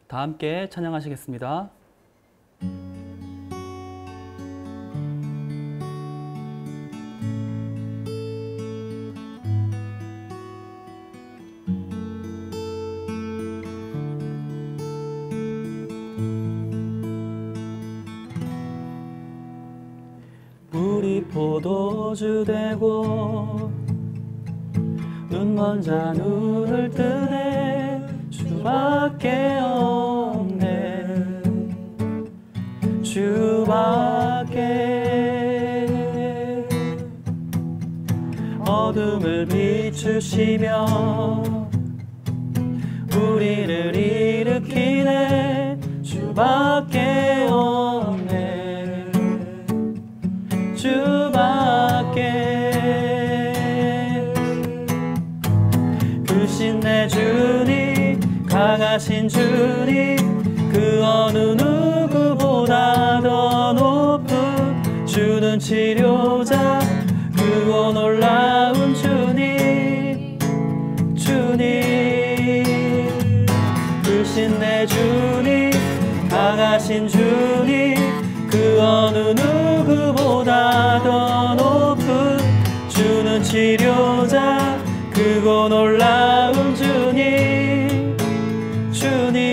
다 함께 찬양하시겠습니다. 우리 포도주 되고 눈먼 자 눈을 뜨네 주밖에 없네 주밖에 어둠을 비추시며 우리를 일으키네 주밖에 없네 주밖에 크신 내 주님 강하신 주님 그 어느 누구보다 더 높은 주는 치료자 그고 놀라운 주님 주님 크신 내 주님 강하신 주님 그 어느 누구보다 더 높은 주는 치료자 크고 놀라운 주님 주님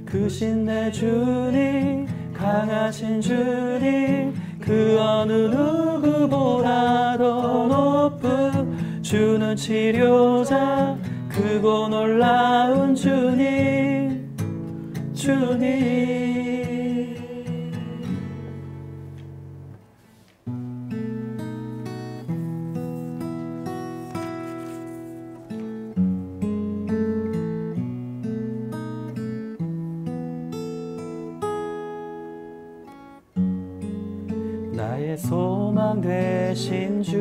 크신 내 주님 강하신 주님 그 어느 누구보다 더 높은 주는 치료자 크고 놀라운 주님 주님 나의 소망 되신 주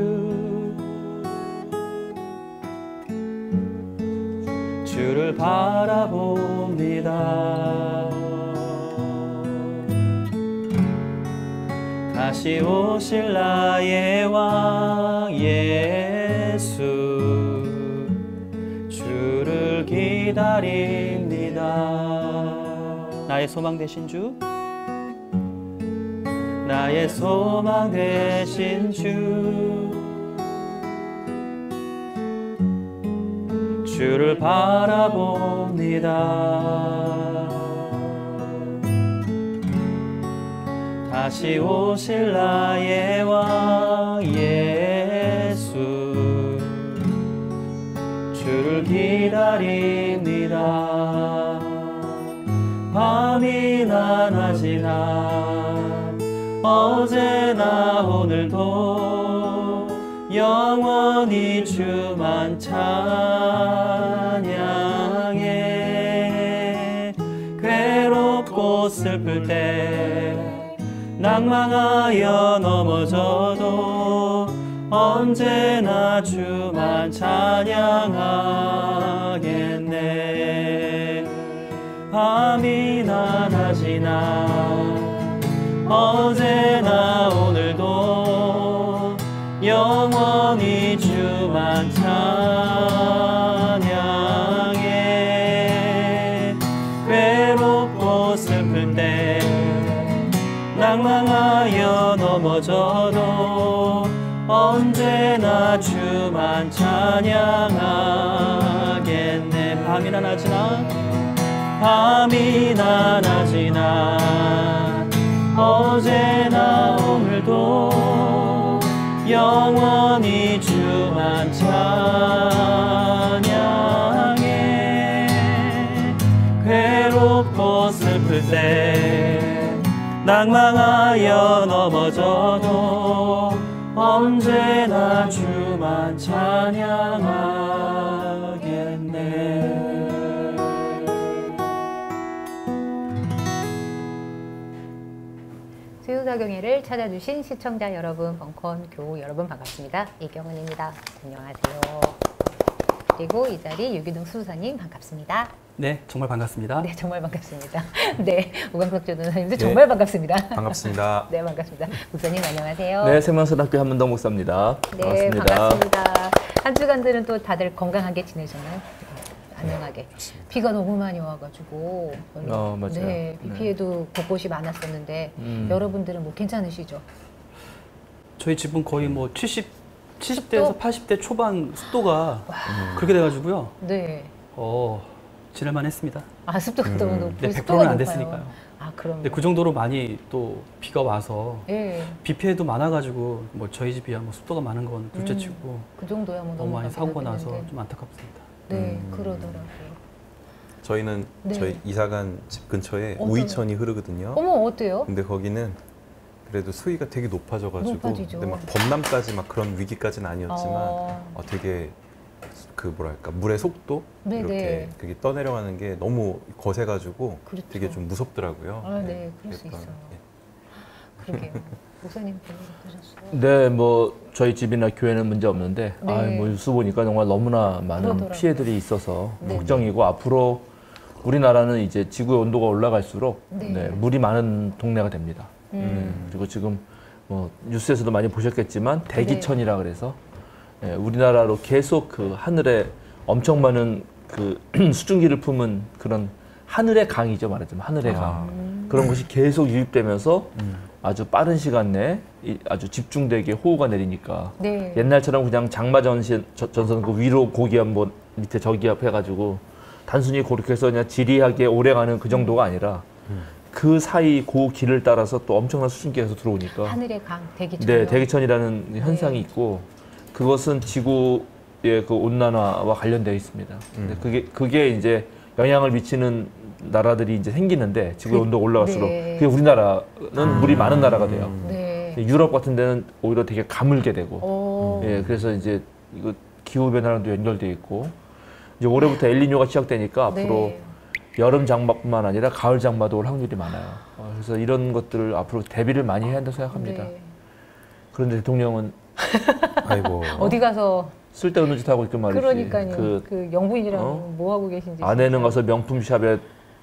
주를 바라봅니다 다시 오실 나의 왕 예수 주를 기다립니다 나의 소망 되신 주 나의 소망 되신 주 주를 바라봅니다 다시 오실 나의 왕 예수 주를 기다립니다 밤이나 낮이나 어제나 오늘도 영원히 주만 찬양해 괴롭고 슬플 때 낭망하여 넘어져도 언제나 주만 찬양하겠네 밤이나 낮이나 어제나 오늘도 영원히 주만 찬양해 괴롭고 슬플 때 낭망하여 넘어져도 언제나 주만 찬양하겠네 밤이나 낮이나 밤이나 낮이나 어제나 오늘도 영원히 주만 찬양해 괴롭고 슬플 때 낭망하여 넘어져도 언제나 주만 찬양하겠네 수요사경회를 찾아주신 시청자 여러분, 벙컨 교우 여러분 반갑습니다. 이경은입니다. 안녕하세요. 그리고 이 자리 유기동 수사님 반갑습니다. 네, 정말 반갑습니다. 네, 정말 반갑습니다. 네, 오광석 전도사님도 정말 반갑습니다. 반갑습니다. 네, 반갑습니다. 목사님 안녕하세요. 네, 세문서답교 한문동 목사입니다. 네, 반갑습니다. 한 주간들은 또 다들 건강하게 지내셨나요? 안녕하게. 비가 너무 많이 와가지고 맞아요. 네, 비 피해도 곳곳이 많았었는데 여러분들은 뭐 괜찮으시죠? 저희 집은 거의 뭐 70대에서 80대 초반 습도가 그렇게 돼가지고요. 네. 지낼만 했습니다. 아, 습도가 너무 높고 네, 습도가 100%는 안 높아요. 됐으니까요. 아, 그럼. 근데 그 정도로 많이 또 비가 와서 예. 비 피해도 많아가지고 뭐 저희 집이야 뭐 습도가 많은 건 둘째치고 그 정도야 뭐 너무 많이 사고가 하겠는데. 나서 좀 안타깝습니다. 네, 그러더라고요. 저희는 네. 저희 이사간 집 근처에 어떤- 우이천이 흐르거든요. 어머, 어때요? 근데 거기는 그래도 수위가 되게 높아져가지고 높아지죠. 근데 막 범람까지 막 그런 위기까지는 아니었지만 되게 그 뭐랄까 물의 속도 네네. 이렇게 그게 떠내려가는 게 너무 거세가지고 그렇죠. 되게 좀 무섭더라고요. 아, 네, 그럴 수 그랬던- 있어요. 예. 그러게요. 목사님 보셨어요? 네, 뭐 저희 집이나 교회는 문제 없는데 네. 뭐 뉴스 보니까 정말 너무나 많은 그러더라고요. 피해들이 있어서 네. 걱정이고 앞으로 우리나라는 이제 지구의 온도가 올라갈수록 네. 네, 물이 많은 동네가 됩니다. 그리고 지금 뭐 뉴스에서도 많이 보셨겠지만 대기천이라 그래서 우리나라로 계속 그 하늘에 엄청 많은 그 수증기를 품은 그런 하늘의 강이죠, 말하자면 하늘의 강. 그런 것이 계속 유입되면서 아주 빠른 시간 내에 아주 집중되게 호우가 내리니까 네. 옛날처럼 그냥 장마 전선 그 위로 고기압 뭐 밑에 저기압 해가지고 단순히 그렇게 해서 그냥 지리하게 오래가는 그 정도가 아니라 그 사이 그 길을 따라서 또 엄청난 수증기가 들어오니까 하늘의 강, 대기천. 네, 대기천이라는 현상이 있고 그것은 지구의 그 온난화와 관련되어 있습니다. 근데 그게 이제 영향을 미치는 나라들이 이제 생기는데 지구의 온도가 올라갈수록 네. 그게 우리나라는 물이 많은 나라가 돼요. 네. 유럽 같은 데는 오히려 되게 가물게 되고 오. 예, 그래서 이제 이거 기후 변화랑도 연결돼 있고 이제 올해부터 엘니뇨가 시작되니까 앞으로 네. 여름 장마뿐만 아니라 가을 장마도 올 확률이 많아요. 그래서 이런 것들을 앞으로 대비를 많이 해야 한다고 생각합니다. 네. 그런데 대통령은 아이고. 어디 가서 쓸데없는 짓 하고 있단 말이지. 그러니까요. 그 그 영부인이랑 어? 뭐 하고 계신지. 아내는 진짜. 가서 명품 샵에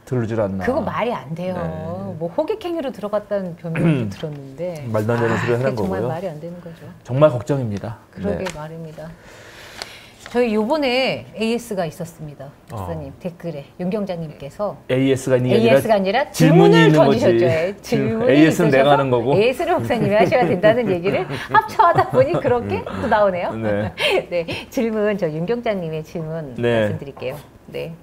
들르질 않나. 그거 말이 안 돼요. 네. 뭐 호객행위로 들어갔다는 변명도 들었는데. 말도 안 되는 소리 하는 그게 정말 거고요. 말이 안 되는 거죠. 정말 걱정입니다. 그러게 네. 말입니다. 저희 요번에 AS가 있었습니다. 목사님 댓글에 윤경자님께서 AS가 있는 게 AS가 아니라 아니라 질문이 질문을 있는 거지. 던지셨죠. 예, 질문이 AS는 내가 있으셔서 하는 거고. AS를 목사님이 하셔야 된다는 얘기를 합쳐하다 보니 그렇게 또 나오네요. 네. 네, 질문 저 윤경자님의 질문 네. 말씀드릴게요. 네,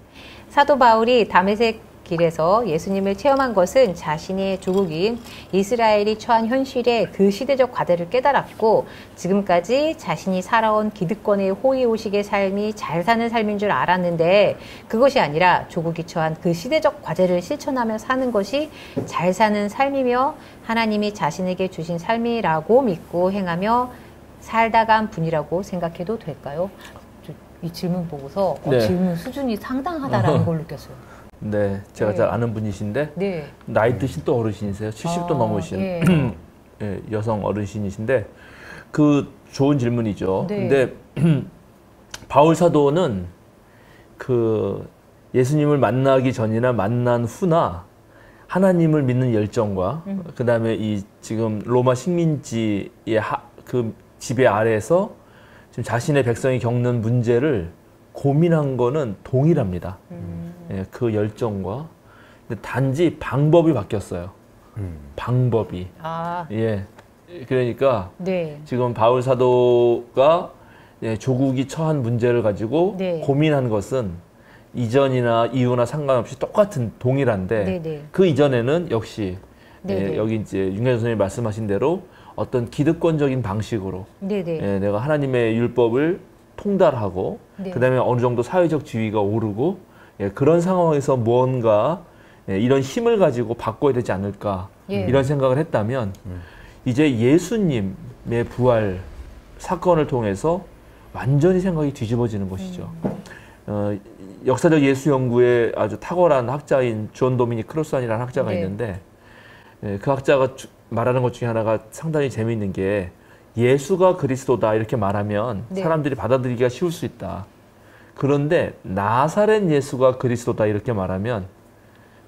사도 바울이 다메섹 길에서 예수님을 체험한 것은 자신의 조국인 이스라엘이 처한 현실의 그 시대적 과대를 깨달았고 지금까지 자신이 살아온 기득권의 호의호식의 삶이 잘 사는 삶인 줄 알았는데 그것이 아니라 조국이 처한 그 시대적 과제를 실천하며 사는 것이 잘 사는 삶이며 하나님이 자신에게 주신 삶이라고 믿고 행하며 살다 간 분이라고 생각해도 될까요? 이 질문 보고서 네. 질문 수준이 상당하다라는 걸 느꼈어요. 네, 제가 네. 잘 아는 분이신데 네. 나이 드신 또 어르신이세요. 70도 넘으신 예. 예, 여성 어르신이신데 그 좋은 질문이죠. 네. 근데 바울 사도는 그 예수님을 만나기 전이나 만난 후나 하나님을 믿는 열정과 그다음에 이 지금 로마 식민지의 그 지배 아래에서 지금 자신의 백성이 겪는 문제를 고민한 거는 동일합니다. 예, 그 열정과 근데 단지 방법이 바뀌었어요. 방법이 아, 예 그러니까 네. 지금 바울 사도가 예, 조국이 처한 문제를 가지고 네. 고민한 것은 이전이나 이후나 상관없이 똑같은 동일한데 네, 네. 그 이전에는 역시 네, 예, 네. 여기 이제 윤경재 선생님이 말씀하신 대로 어떤 기득권적인 방식으로 네네. 예, 내가 하나님의 율법을 통달하고 네. 그다음에 어느 정도 사회적 지위가 오르고 예, 그런 상황에서 무언가 예, 이런 힘을 가지고 바꿔야 되지 않을까 예. 이런 생각을 했다면 이제 예수님의 부활 사건을 통해서 완전히 생각이 뒤집어지는 것이죠. 역사적 예수 연구에 아주 탁월한 학자인 존 도미닉 크로스안이라는 학자가 네. 있는데 예, 그 학자가 말하는 것 중에 하나가 상당히 재미있는 게 예수가 그리스도다 이렇게 말하면 네. 사람들이 받아들이기가 쉬울 수 있다. 그런데 나사렛 예수가 그리스도다 이렇게 말하면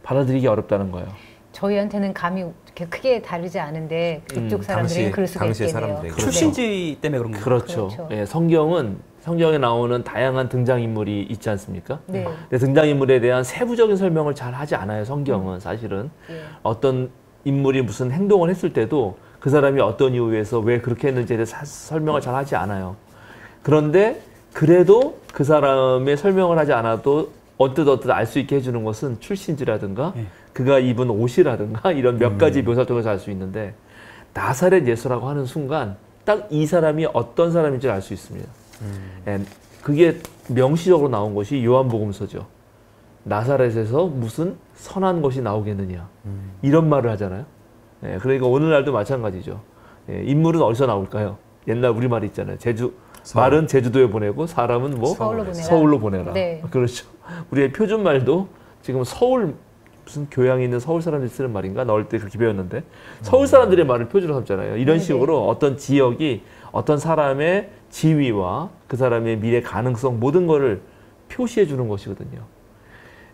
받아들이기 어렵다는 거예요. 저희한테는 감이 그렇게 크게 다르지 않은데 그쪽 사람들이 그럴 수가 당시의 있겠네요. 사람들이 출신지 때문에 그런 거예요. 그렇죠. 그렇죠. 예, 성경에 나오는 다양한 등장인물이 있지 않습니까? 네. 근데 등장인물에 대한 세부적인 설명을 잘 하지 않아요. 성경은 사실은 예. 어떤 인물이 무슨 행동을 했을 때도 그 사람이 어떤 이유에서 왜 그렇게 했는지에 대해서 설명을 잘 하지 않아요. 그런데 그래도 그 사람의 설명을 하지 않아도 언뜻 알 수 있게 해주는 것은 출신지라든가 예. 그가 입은 옷이라든가 이런 몇 가지 묘사를 통해서 알 수 있는데 나사렛 예수라고 하는 순간 딱 이 사람이 어떤 사람인지 알 수 있습니다. 예, 그게 명시적으로 나온 것이 요한복음서죠. 나사렛에서 무슨 선한 것이 나오겠느냐 이런 말을 하잖아요. 예, 그러니까 오늘날도 마찬가지죠. 예, 인물은 어디서 나올까요? 옛날 우리말이 있잖아요. 말은 제주도에 보내고 사람은 뭐 서울로 보내라. 네. 그렇죠. 우리의 표준말도 지금 서울 무슨 교양이 있는 서울 사람들이 쓰는 말인가? 나올 때 그렇게 배웠는데 서울 사람들의 말을 표준으로 삼잖아요. 이런 식으로 어떤 지역이 어떤 사람의 지위와 그 사람의 미래 가능성 모든 거를 표시해 주는 것이거든요.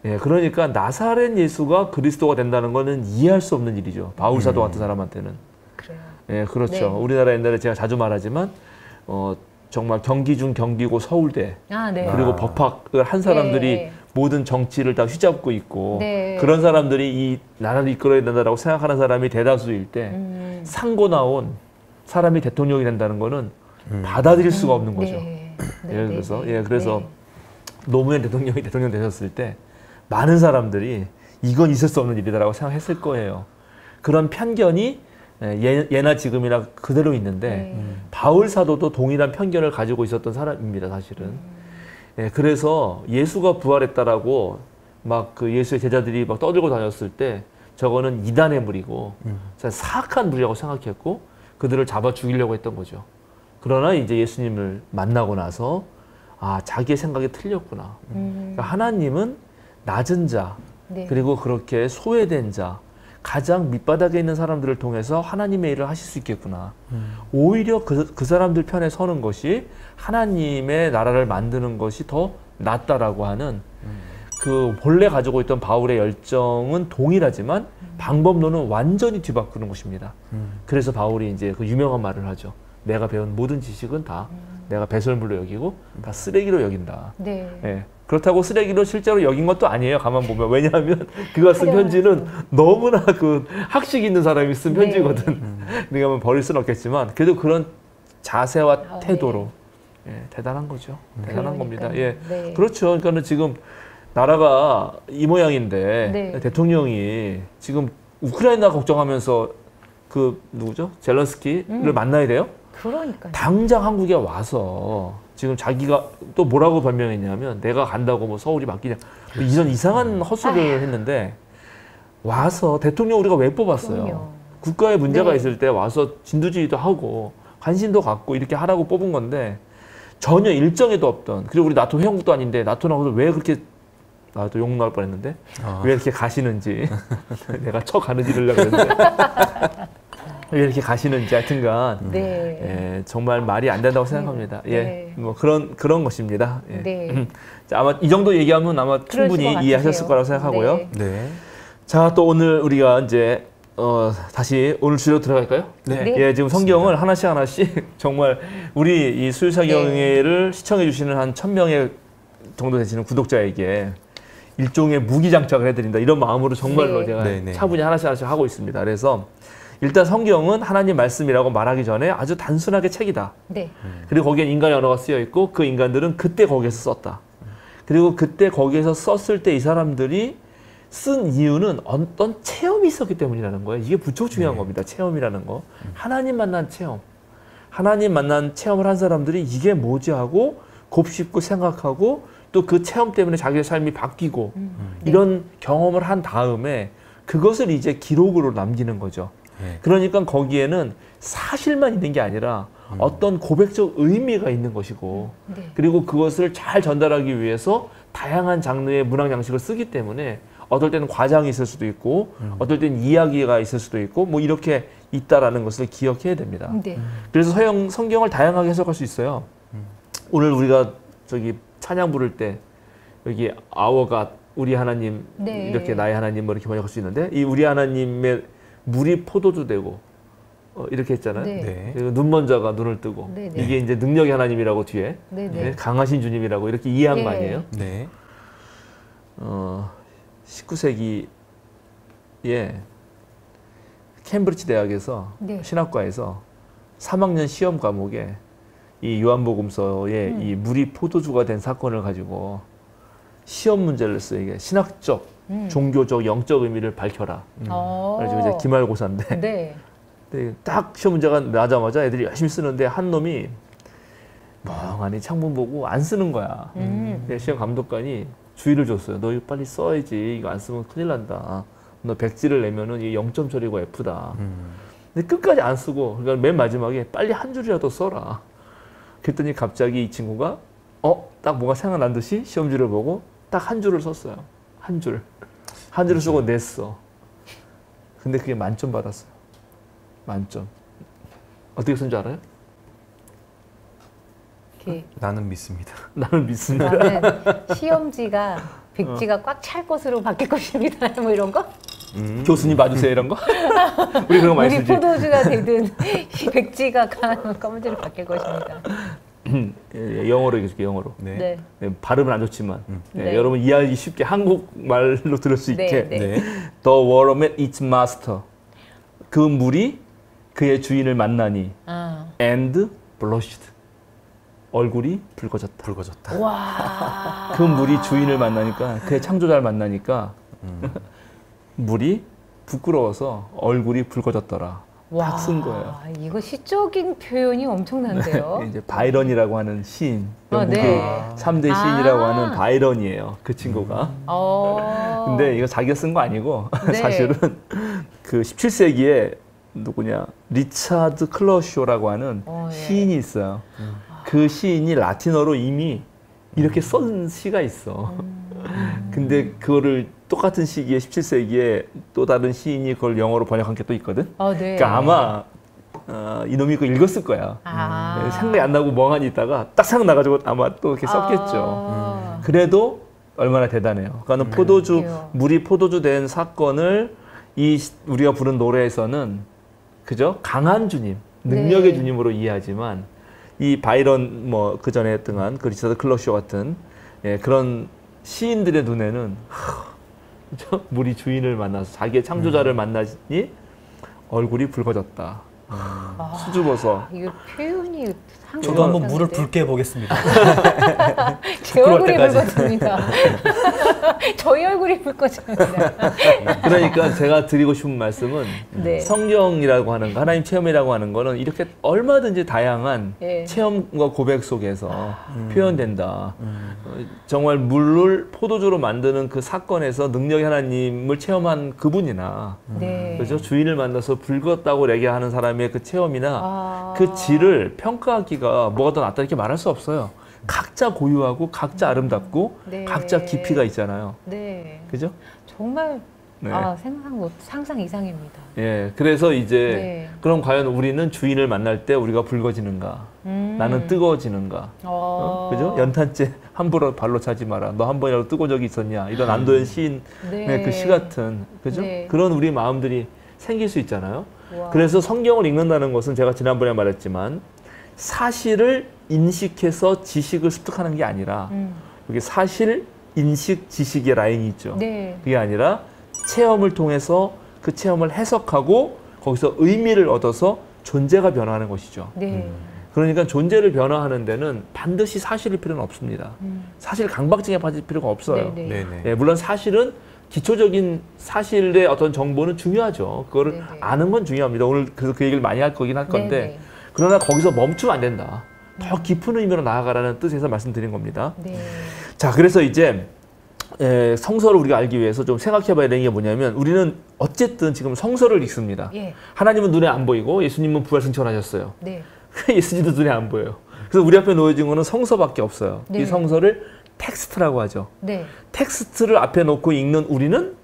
예, 그러니까 나사렛 예수가 그리스도가 된다는 거는 이해할 수 없는 일이죠. 바울 사도 같은 사람한테는. 그래요. 예, 그렇죠. 네. 우리나라 옛날에 제가 자주 말하지만 정말 경기 중 경기고 서울대 네. 그리고 법학을 한 사람들이 네. 모든 정치를 다 휘잡고 있고 네. 그런 사람들이 이 나라를 이끌어야 된다라고 생각하는 사람이 대다수일 때 상고 나온 사람이 대통령이 된다는 거는 받아들일 수가 없는 거죠. 네. 예를 들어서 그래서 노무현 대통령이 대통령 되셨을 때 많은 사람들이 이건 있을 수 없는 일이다라고 생각했을 거예요. 그런 편견이 예나 지금이나 그대로 있는데 바울 사도도 동일한 편견을 가지고 있었던 사람입니다, 사실은. 예, 그래서 예수가 부활했다라고 막 그 예수의 제자들이 막 떠들고 다녔을 때 저거는 이단의 무리고 사악한 무리라고 생각했고 그들을 잡아 죽이려고 했던 거죠. 그러나 이제 예수님을 만나고 나서 아, 자기의 생각이 틀렸구나. 그러니까 하나님은 낮은 자, 네. 그리고 그렇게 소외된 자, 가장 밑바닥에 있는 사람들을 통해서 하나님의 일을 하실 수 있겠구나. 오히려 그 사람들 편에 서는 것이 하나님의 나라를 만드는 것이 더 낫다라고 하는 그 본래 가지고 있던 바울의 열정은 동일하지만 방법론은 완전히 뒤바꾸는 것입니다. 그래서 바울이 이제 그 유명한 말을 하죠. 내가 배운 모든 지식은 다 내가 배설물로 여기고 다 쓰레기로 여긴다. 네. 예. 그렇다고 쓰레기로 실제로 여긴 것도 아니에요. 가만 보면. 왜냐하면 그가 쓴 편지는 너무나 그 학식 있는 사람이 쓴 편지거든. 그러니까 뭐 버릴 수는 없겠지만 그래도 그런 자세와 태도로 대단한 거죠. 대단한 겁니다. 예. 네. 그렇죠. 그러니까는 지금 나라가 이 모양인데 네. 대통령이 지금 우크라이나 걱정하면서 그 누구죠? 젤런스키를 만나야 돼요? 그러니까요. 당장 한국에 와서 지금 자기가 또 뭐라고 변명했냐면 내가 간다고 뭐 서울이 바뀌냐 뭐 이런 이상한 헛소리를 했는데 와서 대통령 우리가 왜 뽑았어요? 그럼요. 국가에 문제가 네. 있을 때 와서 진두지휘도 하고 관심도 갖고 이렇게 하라고 뽑은 건데 전혀 일정에도 없던 그리고 우리 나토 회원국도 아닌데 나토 나오서 왜 그렇게 나도 욕 나올 뻔했는데 왜 이렇게 가시는지 내가 쳐 가는 일을 그랬는데 왜 이렇게 가시는지 하여튼간 네. 예, 정말 말이 안 된다고 생각합니다. 네. 예, 뭐 그런 것입니다. 예. 네. 자, 아마 이 정도 얘기하면 아마 그럴 충분히 것 이해하셨을 같으세요. 거라고 생각하고요. 네. 네. 자, 또 오늘 우리가 이제 다시 오늘 주제로 들어갈까요? 네. 예, 지금 성경을 하나씩 정말 우리 이 수유사경회를 시청해 주시는 한 1000명의 정도 되시는 구독자에게 일종의 무기장착을 해드린다. 이런 마음으로 정말로 네. 제가 네. 차분히 하나씩 하고 있습니다. 그래서 일단 성경은 하나님 말씀이라고 말하기 전에 아주 단순하게 책이다. 네. 그리고 거기엔 인간의 언어가 쓰여 있고 그 인간들은 그때 거기에서 썼다. 그리고 그때 거기에서 썼을 때 이 사람들이 쓴 이유는 어떤 체험이 있었기 때문이라는 거예요. 이게 무척 중요한 겁니다. 체험이라는 거. 하나님 만난 체험. 하나님 만난 체험을 한 사람들이 이게 뭐지 하고 곱씹고 생각하고 또 그 체험 때문에 자기의 삶이 바뀌고 이런 경험을 한 다음에 그것을 이제 기록으로 남기는 거죠. 네. 그러니까 거기에는 사실만 있는 게 아니라 어떤 고백적 의미가 있는 것이고 네. 그리고 그것을 잘 전달하기 위해서 다양한 장르의 문학 양식을 쓰기 때문에 어떨 때는 과장이 있을 수도 있고 어떨 때는 이야기가 있을 수도 있고 뭐 이렇게 있다라는 것을 기억해야 됩니다. 네. 그래서 성경을 다양하게 해석할 수 있어요. 오늘 우리가 저기 찬양 부를 때 여기 Our God, 우리 하나님 네. 이렇게 나의 하나님 뭐 이렇게 번역할 수 있는데 이 우리 하나님의 물이 포도주 되고 이렇게 했잖아요. 네. 네. 그리고 눈먼 자가 눈을 뜨고 네, 네. 이게 이제 능력의 하나님이라고 뒤에 네, 네, 네. 강하신 주님이라고 이렇게 이해한 거 예. 아니에요? 네. 19세기에 캠브리지 대학에서 네. 신학과에서 3학년 시험 과목에 이 요한복음서에 이 물이 포도주가 된 사건을 가지고 시험 문제를 써요. 이게 신학적, 종교적, 영적 의미를 밝혀라. 그래서 이제 기말고사인데 네. 근데 딱 시험 문제가 나자마자 애들이 열심히 쓰는데 한 놈이 멍하니 창문 보고 안 쓰는 거야. 근데 시험 감독관이 주의를 줬어요. 너 이거 빨리 써야지. 이거 안 쓰면 큰일 난다. 너 100지를 내면은 이게 0점 처리고 F다. 근데 끝까지 안 쓰고 그러니까 맨 마지막에 빨리 한 줄이라도 써라. 그랬더니 갑자기 이 친구가 딱 뭐가 생각난 듯이 시험지를 보고 딱 한 줄을 썼어요. 한 줄. 한 줄을 쓰고 냈어. 근데 그게 만점 받았어요. 만점. 어떻게 쓴 줄 알아요? 이렇게 나는 믿습니다. 나는 믿습니다. 나는 시험지가 백지가 꽉 찰 것으로 바뀔 것입니다. 뭐 이런 거? 교수님 봐주세요 이런 거? 우리 그런 거 많이 우리 쓰지. 포도주가 되든 백지가 검은지로 바뀔 것입니다. 예, 영어로 얘기해줄게 영어로. 네. 네. 예, 발음은 안 좋지만 예, 네. 여러분 이해하기 쉽게 한국말로 들을 수 네, 있게 네. 네. The water met its master. 그 물이 그의 주인을 만나니 아. and blushed. 얼굴이 붉어졌다. 붉어졌다. 와. 그 물이 주인을 만나니까 그의 창조자를 만나니까 물이 부끄러워서 얼굴이 붉어졌더라. 딱 쓴 거예요. 이거 시적인 표현이 엄청난데요. 이제 바이런이라고 하는 시인, 영국의 네. 3대 시인이라고 하는 바이런이에요. 그 친구가. 근데 이거 자기가 쓴 거 아니고 네. 사실은 그 17세기에 누구냐 리차드 클러쇼라고 하는 예. 시인이 있어요. 그 시인이 라틴어로 이미 이렇게 쓴 시가 있어. 근데 그거를 똑같은 시기에 17세기에 또 다른 시인이 그걸 영어로 번역한 게 또 있거든. 네. 그러니까 아마 이놈이 그거 읽었을 거야. 네, 생각이 안 나고 멍하니 있다가 딱 생각나가지고 아마 또 이렇게 썼겠죠. 그래도 얼마나 대단해요. 그러니까 포도주 그래요. 물이 포도주 된 사건을 우리가 부른 노래에서는 그죠? 강한 주님, 능력의 네. 주님으로 이해하지만 이 바이런 뭐 그 전에 등한 그 리차드 클러쇼 같은 그런 시인들의 눈에는 그죠? 물이 주인을 만나서 자기의 창조자를 만나니 얼굴이 붉어졌다. 수줍어서. 이거 표현이 저도 한번 물을 붉게 해보겠습니다. 제 얼굴이 붉어집니다. 저희 얼굴이 붉어집니다. 그러니까 제가 드리고 싶은 말씀은 네. 성경이라고 하는 거, 하나님 체험이라고 하는 거는 이렇게 얼마든지 다양한 예. 체험과 고백 속에서 표현된다. 정말 물을 포도주로 만드는 그 사건에서 능력의 하나님을 체험한 그분이나 네. 그죠? 주인을 만나서 붉었다고 얘기하는 사람의 그 체험이나 그 질을 평가하기가 뭐가 더 낫다 이렇게 말할 수 없어요. 각자 고유하고 각자 아름답고 네. 각자 깊이가 있잖아요. 네. 그죠? 정말 네. 상상 이상입니다. 예, 그래서 이제 네. 그럼 과연 우리는 주인을 만날 때 우리가 붉어지는가? 나는 뜨거워지는가? 그죠? 연탄재 함부로 발로 차지 마라. 너 한 번이라도 뜨거운 적이 있었냐? 이런 안도현 시인의 네. 그 시 같은 그죠? 네. 그런 우리 마음들이 생길 수 있잖아요. 와. 그래서 성경을 읽는다는 것은 제가 지난번에 말했지만 사실을 인식해서 지식을 습득하는 게 아니라 여기 사실, 인식, 지식의 라인이 있죠. 네. 그게 아니라 체험을 통해서 그 체험을 해석하고 거기서 의미를 얻어서 존재가 변화하는 것이죠. 네. 그러니까 존재를 변화하는 데는 반드시 사실일 필요는 없습니다. 사실 강박증에 빠질 필요가 없어요. 네, 네. 네네. 예, 물론 사실은 기초적인 사실의 어떤 정보는 중요하죠. 그거를 네네. 아는 건 중요합니다. 오늘 그래서 그 얘기를 많이 할 거긴 할 건데 네네. 그러나 거기서 멈추면 안 된다. 더 깊은 의미로 나아가라는 뜻에서 말씀드린 겁니다. 네. 자, 그래서 이제 성서를 우리가 알기 위해서 좀 생각해 봐야 되는 게 뭐냐면 우리는 어쨌든 지금 성서를 읽습니다. 예. 하나님은 눈에 안 보이고 예수님은 부활 승천하셨어요. 네. 예수님도 눈에 안 보여요. 그래서 우리 앞에 놓여진 거는 성서밖에 없어요. 네. 이 성서를 텍스트라고 하죠. 네. 텍스트를 앞에 놓고 읽는 우리는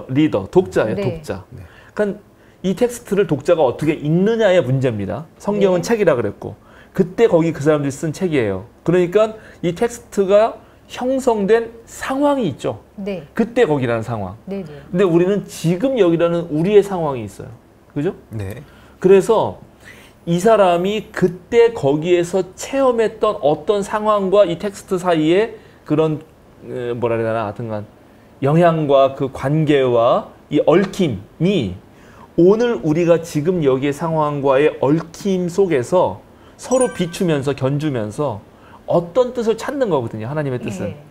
리더, 독자예요. 네. 독자. 그러니까 이 텍스트를 독자가 어떻게 읽느냐의 문제입니다. 성경은 네. 책이라 그랬고 그때 거기 그 사람들이 쓴 책이에요. 그러니까 이 텍스트가 형성된 상황이 있죠. 네. 그때 거기라는 상황. 네. 네. 근데 우리는 지금 여기라는 우리의 상황이 있어요. 그죠? 네. 그래서 이 사람이 그때 거기에서 체험했던 어떤 상황과 이 텍스트 사이에 그런 뭐라 해야 되나 하여튼간 영향과 그 관계와 이 얽힘이 오늘 우리가 지금 여기의 상황과의 얽힘 속에서 서로 비추면서 견주면서 어떤 뜻을 찾는 거거든요. 하나님의 뜻은. 네.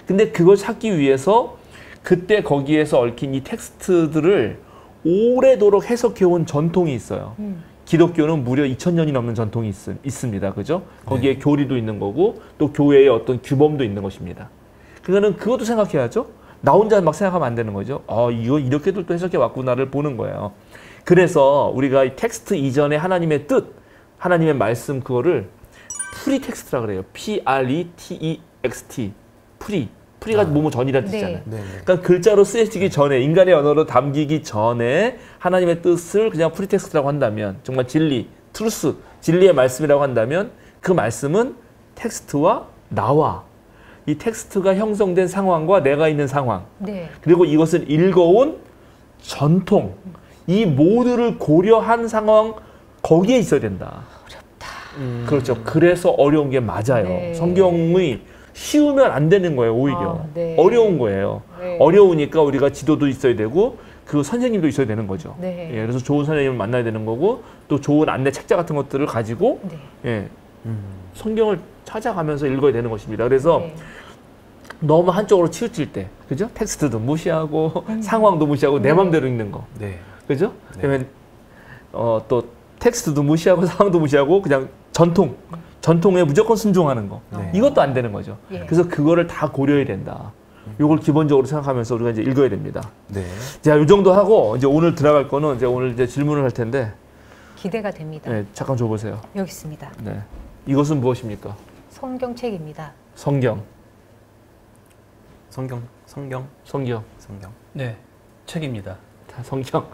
근데 그걸 찾기 위해서 그때 거기에서 얽힌 이 텍스트들을 오래도록 해석해온 전통이 있어요. 기독교는 무려 2000년이 넘는 전통이 있습니다. 그죠? 거기에 네. 교리도 있는 거고 또 교회의 어떤 규범도 있는 것입니다. 그거는 그것도 생각해야죠. 나 혼자 막 생각하면 안 되는 거죠. 이거 이렇게도 또 해석해 왔구나를 보는 거예요. 그래서 우리가 이 텍스트 이전에 하나님의 뜻, 하나님의 말씀 그거를 프리텍스트라 그래요. P-R-E-T-E-X-T. 프리가 뭐뭐 전이라는 뜻이잖아요. 네. 그러니까 글자로 쓰여지기 전에 인간의 언어로 담기기 전에 하나님의 뜻을 그냥 프리텍스트라고 한다면 정말 진리, 트루스, 진리의 말씀이라고 한다면 그 말씀은 텍스트와 나와 이 텍스트가 형성된 상황과 내가 있는 상황 네. 그리고 이것을 읽어온 전통 이 모두를 고려한 상황 거기에 있어야 된다. 그렇죠. 그래서 어려운 게 맞아요. 네. 성경이 쉬우면 안 되는 거예요. 오히려 네. 어려운 거예요. 네. 어려우니까 우리가 지도도 있어야 되고 그 선생님도 있어야 되는 거죠. 네. 예, 그래서 좋은 선생님을 만나야 되는 거고 또 좋은 안내 책자 같은 것들을 가지고 네. 예, 성경을 찾아가면서 읽어야 되는 것입니다. 그래서 네. 너무 한쪽으로 치우칠 때, 그죠? 텍스트도 무시하고 상황도 무시하고 내 맘대로 읽는 거, 네. 그죠? 네. 그러면 또 텍스트도 무시하고 상황도 무시하고 그냥 전통에 무조건 순종하는 거. 네. 이것도 안 되는 거죠. 예. 그래서 그거를 다 고려해야 된다. 이걸 기본적으로 생각하면서 우리가 이제 읽어야 됩니다. 네. 자, 이 정도 하고 이제 오늘 들어갈 거는 이제 오늘 이제 질문을 할 텐데, 기대가 됩니다. 네, 잠깐 줘보세요. 여기 있습니다. 네, 이것은 무엇입니까? 성경책입니다. 성경. 성경. 네, 책입니다. 다 성경.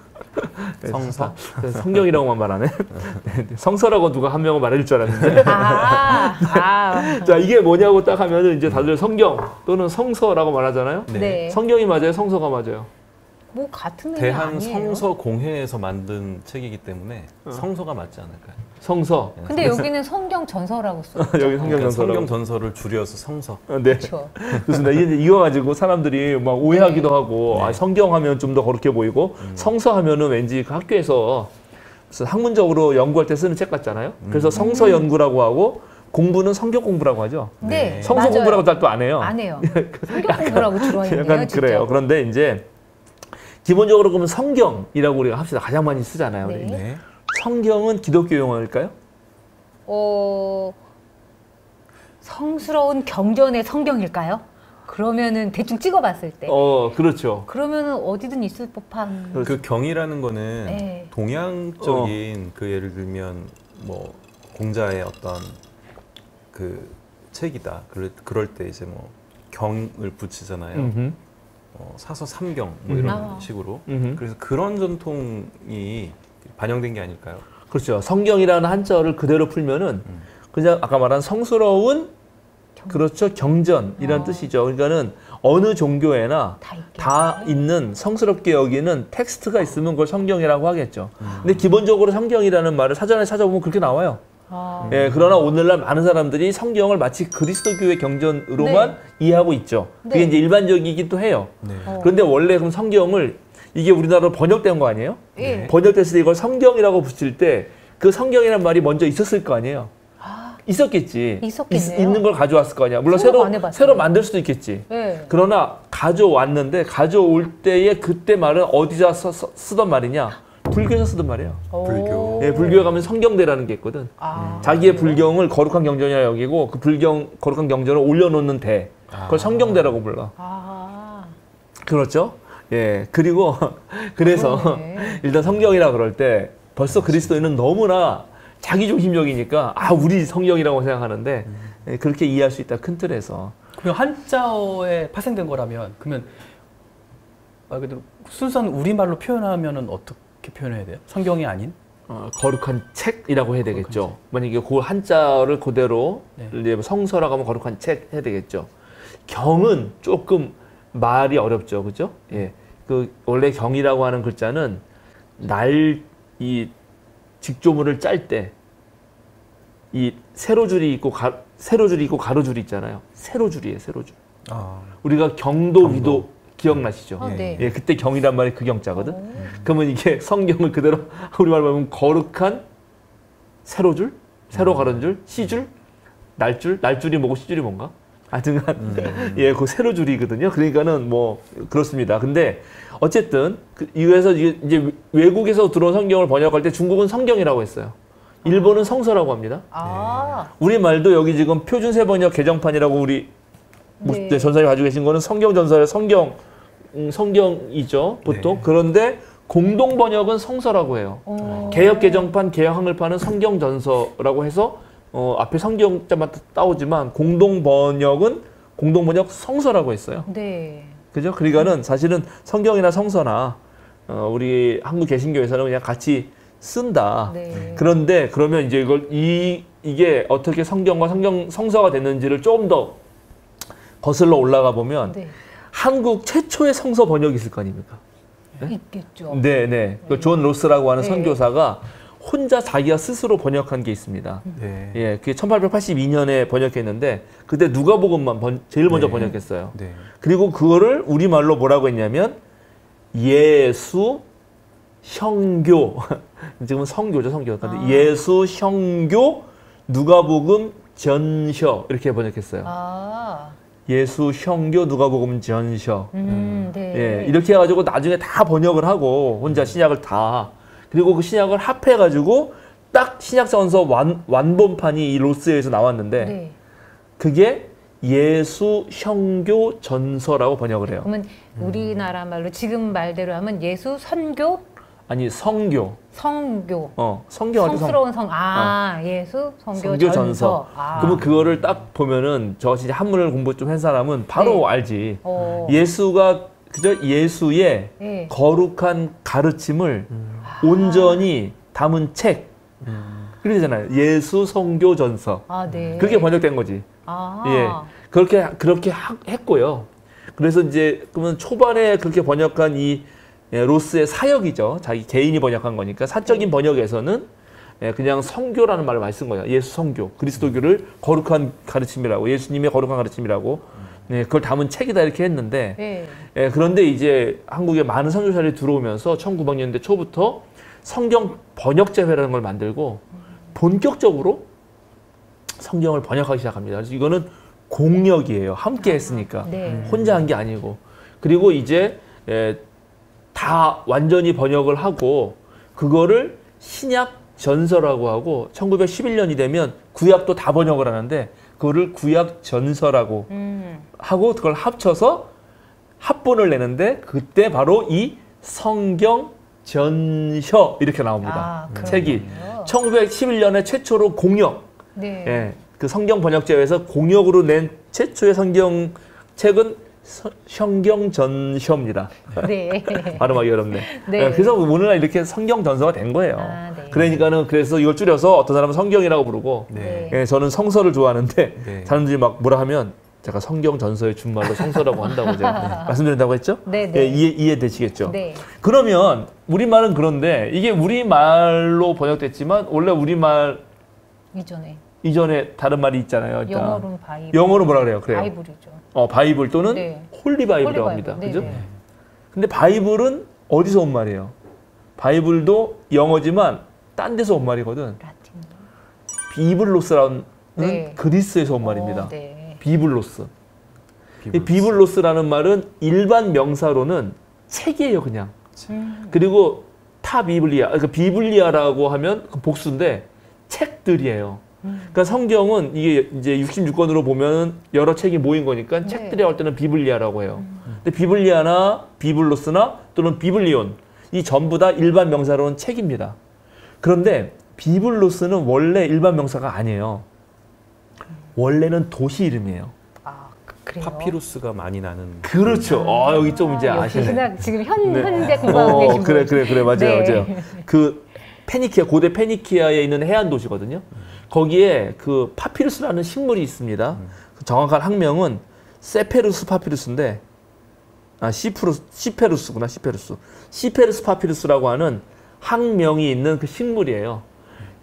네, 성서. 성경이라고만 말하네. 네, 성서라고 누가 한 명은 말해줄 줄 알았는데. 자, 이게 뭐냐고 딱 하면은 이제 다들 성경 또는 성서라고 말하잖아요. 네. 네. 성경이 맞아요? 성서가 맞아요? 뭐 같은 의미 대한 아니에요. 성서 공회에서 만든 책이기 때문에 성서가 맞지 않을까요? 성서. 근데 여기는 성경 전서라고 써. 여기 성경 전서라고. 성경 전서를 줄여서 성서. 네. 그렇죠. 그렇습니다. 이거 가지고 사람들이 막 오해하기도 하고, 네. 성경 하면 좀 더 거룩해 보이고, 성서 하면은 왠지 그 학교에서 무슨 학문적으로 연구할 때 쓰는 책 같잖아요. 그래서 성서 연구라고 하고, 공부는 성경 공부라고 하죠. 네. 성서 맞아요. 공부라고 잘 또 안 해요. 안 해요. 성경 공부라고 주로 했네요. 약간 진짜. 그래요. 그런데 이제 기본적으로 그러면 성경이라고 우리가 합시다. 가장 많이 쓰잖아요. 네. 우리. 네. 성경은 기독교 용어일까요? 성스러운 경전의 성경일까요? 그러면은 대충 찍어봤을 때. 그렇죠. 그러면은 어디든 있을 법한. 그 경이라는 거는 네. 동양적인 그 예를 들면 뭐 공자의 어떤 그 책이다. 그럴 때 이제 뭐 경을 붙이잖아요. 음흠. 사서 삼경 뭐 이런 아. 식으로. 음흠. 그래서 그런 전통이 반영된 게 아닐까요? 그렇죠. 성경이라는 한자어를 그대로 풀면은 그냥 아까 말한 성스러운 그렇죠. 경전이라는 뜻이죠. 그러니까는 어느 종교에나 다 있는 성스럽게 여기는 텍스트가 있으면 그걸 성경이라고 하겠죠. 근데 기본적으로 성경이라는 말을 사전에 찾아보면 그렇게 나와요. 예, 그러나 오늘날 많은 사람들이 성경을 마치 그리스도교의 경전으로만 네. 이해하고 있죠. 그게 네. 이제 일반적이기도 해요. 네. 그런데 원래 그럼 성경을 이게 우리나라로 번역된 거 아니에요? 예. 번역됐을 때 이걸 성경이라고 붙일 때 그 성경이라는 말이 먼저 있었을 거 아니에요? 있었겠지. 있었겠네요. 있는 걸 가져왔을 거 아니야. 물론 생각 안 해봤어요. 새로 만들 수도 있겠지. 네. 그러나 가져왔는데 가져올 때의 그때 말은 어디서 쓰던 말이냐? 불교에서 쓰던 말이에요. 불교. 예, 불교에 가면 성경대라는 게 있거든. 자기의 불경을 거룩한 경전이라 여기고 그 거룩한 경전을 올려놓는 대. 그걸 성경대라고 불러. 그렇죠? 예. 그리고 그래서 일단 성경이라 그럴 때 벌써 그리스도인은 너무나 자기중심적이니까 우리 성경이라고 생각하는데 예, 그렇게 이해할 수 있다. 큰 틀에서. 그러면 한자어에 파생된 거라면 그러면 말 그대로 순수한 우리말로 표현하면은 어떻게 표현해야 돼요? 성경이 아닌? 거룩한 책이라고 해야 되겠죠. 만약에 그 한자를 그대로 네. 이제 성서라고 하면 거룩한 책 해야 되겠죠. 경은 조금 말이 어렵죠, 그죠? 예, 그 원래 경이라고 하는 글자는 이 직조물을 짤 때 이 세로줄이 있고 가로줄이 있잖아요. 세로줄이에요, 세로줄. 우리가 경도, 위도 기억나시죠? 네. 예, 그때 경이란 말이 그 경자거든. 그러면 이게 성경을 그대로 우리말로 보면 거룩한 세로줄, 세로 가른 줄, 시줄, 날줄이 뭐고 시줄이 뭔가? 하여튼간 예, 그 세로줄이거든요. 그러니까는 뭐 그렇습니다. 근데 어쨌든 이거에서 이제 외국에서 들어온 성경을 번역할 때 중국은 성경이라고 했어요. 일본은 성서라고 합니다. 우리 말도 여기 지금 표준세 번역 개정판이라고 우리 네. 전사님 가지고 계신 거는 성경 전설의 성경이죠, 보통. 네. 그런데 공동 번역은 성서라고 해요. 개역 개정판, 개역 한글판은 성경 전서라고 해서 앞에 성경자만 따오지만 공동 번역 성서라고 했어요. 네. 그죠? 그러니까는 사실은 성경이나 성서나 우리 한국 개신교에서는 그냥 같이 쓴다. 네. 그런데 그러면 이제 이게 어떻게 성경과 성서가 됐는지를 조금 더 거슬러 올라가 보면 네. 한국 최초의 성서 번역이 있을 거 아닙니까? 있겠죠. 네. 존 로스라고 하는 네. 선교사가 혼자 자기가 스스로 번역한 게 있습니다. 네. 예, 그게 1882년에 번역했는데 그때 누가복음만 제일 먼저 네. 번역했어요. 네. 그리고 그거를 우리말로 뭐라고 했냐면 예수 형교 지금은 성교죠, 성교. 근데 예수 형교 누가복음 전셔 이렇게 번역했어요. 예수 형교 누가복음 전셔. 네. 예, 이렇게 해가지고 나중에 다 번역을 하고 혼자 신약을 다 그리고 그 신약을 합해가지고 딱 신약성서 완본판이 이 로스에서 나왔는데 네. 그게 예수 형교 전서라고 번역을 해요. 그러면 우리나라 말로 지금 말대로 하면 예수 선교? 아니 성교. 성교. 성경할 때 성스러운 예수 선교 전서. 그러면 그거를 딱 보면은 저 진짜 한문을 공부 좀 한 사람은 바로 네. 알지. 예수가 그저 예수의 네. 거룩한 가르침을 온전히 담은 책. 그러잖아요. 예수 성교 전서. 네. 그렇게 번역된 거지. 예. 그렇게 했고요. 그래서 이제 그러면 초반에 그렇게 번역한 이 로스의 사역이죠. 자기 개인이 번역한 거니까 사적인 번역에서는 그냥 성교라는 말을 많이 쓴 거예요. 예수 성교, 그리스도교를 거룩한 가르침이라고, 예수님의 거룩한 가르침이라고, 그걸 담은 책이다 이렇게 했는데, 그런데 이제 한국에 많은 선교사들이 들어오면서 1900년대 초부터 성경 번역제회라는 걸 만들고 본격적으로 성경을 번역하기 시작합니다. 그래서 이거는 공력이에요. 함께 했으니까. 네. 혼자 한 게 아니고. 그리고 이제 다 완전히 번역을 하고 그거를 신약 전서라고 하고 1911년이 되면 구약도 다 번역을 하는데 그거를 구약 전서라고 하고 그걸 합쳐서 합본을 내는데 그때 바로 이 성경 전셔 이렇게 나옵니다. 책이 1911년에 최초로 공역. 네. 예, 그 성경 번역제에서 공역으로 낸 최초의 성경 책은 성경 전셔입니다. 네. 발음하기 어렵네. 네. 그래서 오늘날 이렇게 성경 전서가 된 거예요. 네. 그러니까는 그래서 이걸 줄여서 어떤 사람은 성경이라고 부르고, 네. 예, 저는 성서를 좋아하는데 네. 사람들이 막 뭐라 하면 제가 성경 전서의 준말로 성서라고 한다고 제가 말씀드린다고 했죠? 네. 예, 이해되시겠죠? 네. 그러면 우리말은 그런데 이게 우리말로 번역됐지만 원래 우리말 이전에 다른 말이 있잖아요. 일단. 영어로는 바이블. 영어로 뭐라 그래요? 그래요. 바이블이죠. 바이블 또는 네. 홀리 바이블이라고 홀리 바이블. 합니다. 네, 그죠? 네. 근데 바이블은 어디서 온 말이에요? 바이블도 영어지만 딴 데서 온 말이거든. 라틴. 비블로스라는 네. 그리스에서 온 말입니다. 네. 비블로스. 이 비블로스라는 말은 일반 명사로는 책이에요, 그냥. 그리고 타 비블리아, 그러니까 비블리아라고 하면 그 복수인데 책들이에요. 그러니까 성경은 이게 이제 66권으로 보면 여러 책이 모인 거니까 네. 책들이라고 할 때는 비블리아라고 해요. 근데 비블리아나 비블로스나 또는 비블리온 이 전부 다 일반 명사로는 책입니다. 그런데 비블로스는 원래 일반 명사가 아니에요. 원래는 도시 이름이에요. 그래요? 파피루스가 많이 나는. 그렇죠. 여기 좀 이제 아시네. 지금 현대 공부하고 계신 분. 그래 맞아요. 네. 맞아요. 그 페니키아 고대 페니키아에 있는 해안 도시거든요. 거기에 그 파피루스라는 식물이 있습니다. 정확한 학명은 세페루스 파피루스인데 시페루스구나. 시페루스 파피루스라고 하는 학명이 있는 그 식물이에요.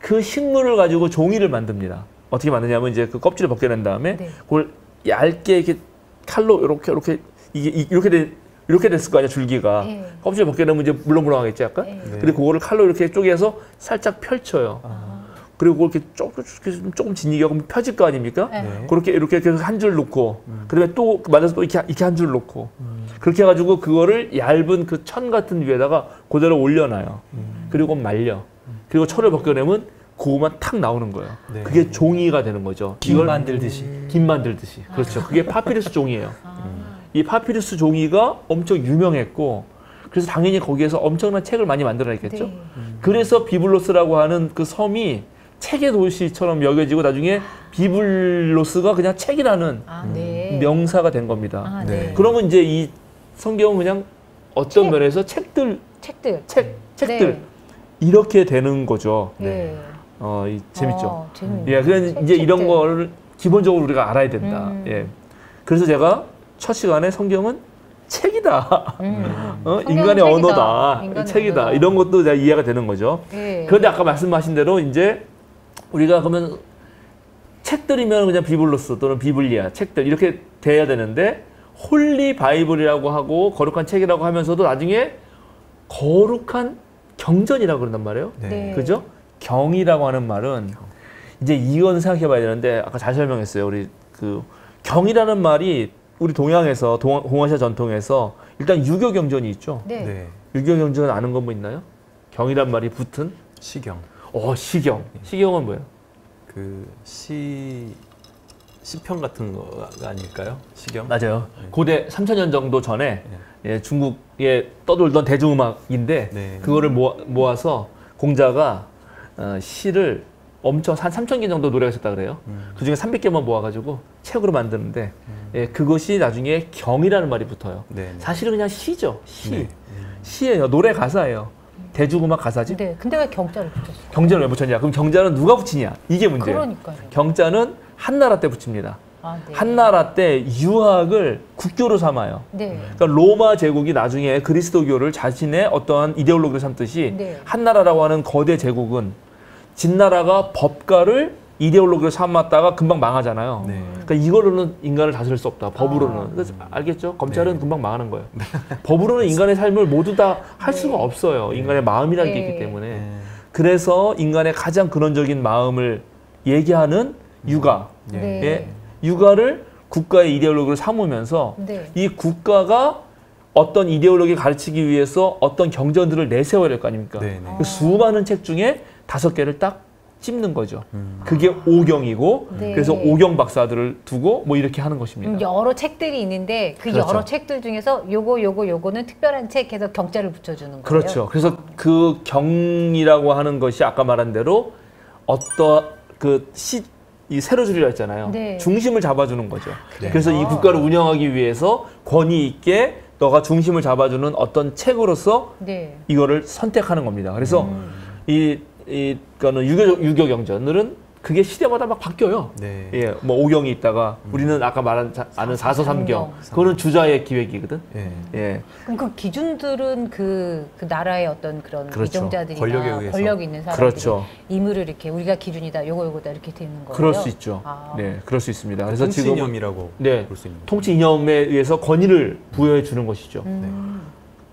그 식물을 가지고 종이를 만듭니다. 어떻게 만드냐면 이제 그 껍질을 벗겨낸 다음에 네. 그걸 얇게 이렇게 칼로 이렇게 이렇게 됐을 거 아니야, 줄기가. 네. 껍질 벗겨내면 이제 물렁물렁하겠지, 약간? 네. 그리고 그거를 칼로 이렇게 쪼개서 살짝 펼쳐요. 그리고 그렇게 조금 진이게 하면 펴질 거 아닙니까? 네. 그렇게 이렇게 한 줄 놓고, 그다음에 또 만나서 또 이렇게 한 줄 놓고, 그렇게 해가지고 그거를 얇은 그 천 같은 위에다가 그대로 올려놔요. 그리고 말려. 그리고 천을 벗겨내면 그거만 탁 나오는 거예요. 네. 그게 종이가 되는 거죠. 김 만들듯이. 김 만들듯이. 그렇죠. 그게 파피루스 종이에요. 이 파피루스 종이가 엄청 유명했고, 그래서 당연히 거기에서 엄청난 책을 많이 만들어냈겠죠. 네. 그래서 비블로스라고 하는 그 섬이 책의 도시처럼 여겨지고 나중에 비블로스가 그냥 책이라는 네. 명사가 된 겁니다. 네. 그러면 이제 이 성경은 그냥 어떤 책. 면에서 책들 네. 이렇게 되는 거죠. 네. 재밌죠. 재밌네요. 예, 그냥 이제 이런 책들. 거를 기본적으로 우리가 알아야 된다. 예. 그래서 제가 첫 시간에 성경은 책이다. 성경은 인간의 책이다. 언어다. 인간의 책이다. 언어다. 이런 것도 제가 이해가 되는 거죠. 네. 그런데 아까 말씀하신 대로 이제 우리가 그러면 책들이면 그냥 비블로스 또는 비블리아 책들 이렇게 돼야 되는데 홀리 바이블이라고 하고 거룩한 책이라고 하면서도 나중에 거룩한 경전이라고 그런단 말이에요. 네. 그죠? 경이라고 하는 말은 이제 이건 생각해 봐야 되는데 아까 잘 설명했어요. 우리 그 경이라는 말이 우리 동양에서 동아시아 전통에서 일단 유교 경전이 있죠. 네. 네. 유교 경전 아는 거 뭐 있나요? 경이란 말이 붙은 시경. 시경. 시경은 뭐예요? 그 시편 같은 거 아닐까요? 시경? 맞아요. 고대 3000년 정도 전에 예, 중국에 떠돌던 대중음악인데 네. 그거를 모아서 공자가 시를 엄청 한 3000개 정도 노래가 있었다 그래요. 그중에 300개만 모아가지고 책으로 만드는데 예, 그것이 나중에 경이라는 말이 붙어요. 네. 사실은 그냥 시죠. 시. 네. 시예요. 노래 가사예요. 대중음악 가사지. 네. 근데 왜 경자를 붙였어요? 경자는 왜 붙였냐? 그럼 경자는 누가 붙이냐? 이게 문제예요. 그러니까요. 경자는 한나라 때 붙입니다. 네. 한나라 때 유학을 국교로 삼아요. 네. 그러니까 로마 제국이 나중에 그리스도교를 자신의 어떠한 이데올로기로 삼듯이 네. 한나라라고 하는 거대 제국은 진나라가 법가를 이데올로기로 삼았다가 금방 망하잖아요. 네. 그러니까 이걸로는 인간을 다스릴 수 없다. 법으로는. 그래서 알겠죠? 검찰은 네. 금방 망하는 거예요. 법으로는 인간의 삶을 모두 다 할 수가 없어요. 인간의 마음이라는 게 네. 있기 때문에. 네. 그래서 인간의 가장 근원적인 마음을 얘기하는 육아. 네. 예, 육아를 국가의 이데올로기로 삼으면서 네. 이 국가가 어떤 이데올로기를 가르치기 위해서 어떤 경전들을 내세워야 될 거 아닙니까? 네, 네. 그 수많은 책 중에 5개를 딱 찝는 거죠. 그게 오경이고 네. 그래서 오경 박사들을 두고 뭐 이렇게 하는 것입니다. 여러 책들이 있는데 그 그렇죠. 여러 책들 중에서 요거는 특별한 책 해서 경자를 붙여주는 거예요. 그렇죠. 그래서 그 경이라고 하는 것이 아까 말한 대로 이 세로줄이라 했잖아요. 네. 중심을 잡아주는 거죠. 네. 그래서 이 국가를 운영하기 위해서 권위 있게 너가 중심을 잡아주는 어떤 책으로서 네. 이거를 선택하는 겁니다. 그래서 그거는 유교 경전들은 그게 시대마다 막 바뀌어요. 네. 예, 뭐 오경이 있다가 우리는 아까 아는 사서삼경 그거는 주자의 기획이거든. 네. 예, 그럼 그 기준들은 그 나라의 어떤 그런 그렇죠. 위정자들이나 권력에 의해서. 권력 있는 사람들이 그렇죠. 임의를 이렇게 우리가 기준이다 요거다 이렇게 되는 거예요. 그럴 수 있죠. 아. 네, 그럴 수 있습니다. 그래서 통치 지금 이념이라고 네, 볼 수 있는 거죠. 통치 이념에 의해서 권위를 부여해 주는 것이죠.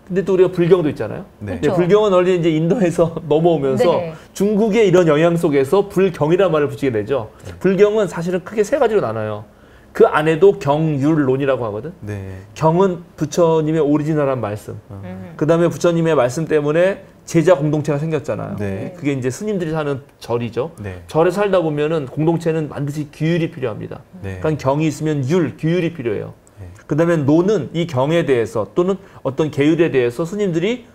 근데 또 우리가 불경도 있잖아요. 네. 그렇죠. 불경은 원래 이제 인도에서 넘어오면서 네. 중국의 이런 영향 속에서 불경이라는 말을 붙이게 되죠. 불경은 사실은 크게 세 가지로 나눠요. 그 안에도 경율론이라고 하거든. 네. 경은 부처님의 오리지널한 말씀. 그 다음에 부처님의 말씀 때문에 제자 공동체가 생겼잖아요. 네. 그게 이제 스님들이 사는 절이죠. 네. 절에 살다 보면은 공동체는 반드시 규율이 필요합니다. 네. 그러니까 경이 있으면 규율이 필요해요. 네. 그 다음에 노는 이 경에 대해서 또는 어떤 계율에 대해서 스님들이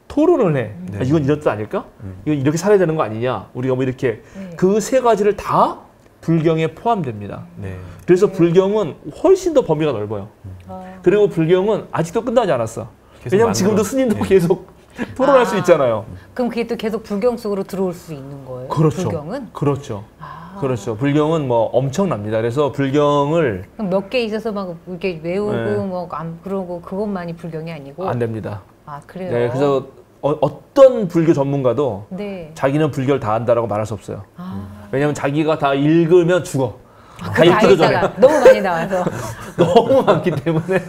토론을 해. 네. 아, 이건 이런 뜻 아닐까? 이건 이렇게 살아야 되는 거 아니냐? 우리가 뭐 이렇게 네. 그 세 가지를 다 불경에 포함됩니다. 네. 그래서 불경은 훨씬 더 범위가 넓어요. 아. 그리고 불경은 아직도 끝나지 않았어. 계속 왜냐면 지금도 만들어- 스님도 네. 계속 토론할 수 있잖아요. 그럼 그게 또 계속 불경 속으로 들어올 수 있는 거예요? 그렇죠. 불경은? 그렇죠. 아. 그렇죠. 불경은 뭐 엄청납니다. 그래서 불경을 몇 개 있어서 막 이렇게 외우고 네. 뭐 안 그러고 그것만이 불경이 아니고. 안 됩니다. 아 그래요. 네, 그래서 어떤 불교 전문가도 네. 자기는 불교를 다 안다라고 말할 수 없어요. 아, 왜냐하면 자기가 다 읽으면 죽어. 다 다 읽기도 전에 읽다가 너무 많이 나와서. 너무 많기 때문에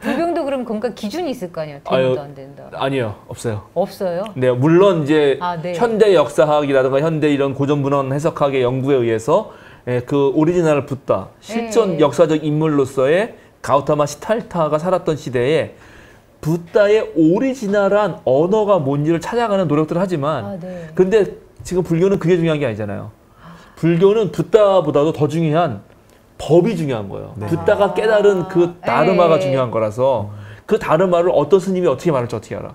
불경도 그럼 뭔가 기준이 있을 거 아니에요. 아유, 된다 안 된다. 아니에요, 없어요. 없어요? 네, 물론 이제 아, 네. 현대 역사학이라든가 현대 이런 고전문헌 해석학의 연구에 의해서 그 오리지널 붓다 실존 네. 역사적 인물로서의 가우타마 시탈타가 살았던 시대에 붓다의 오리지널한 언어가 뭔지를 찾아가는 노력들을 하지만 아, 네. 근데 지금 불교는 그게 중요한 게 아니잖아요. 불교는 붓다보다도 더 중요한 법이 중요한 거예요. 네. 붓다가 깨달은 그 다르마가 네. 중요한 거라서 그 다르마를 어떤 스님이 어떻게 말할지 어떻게 알아.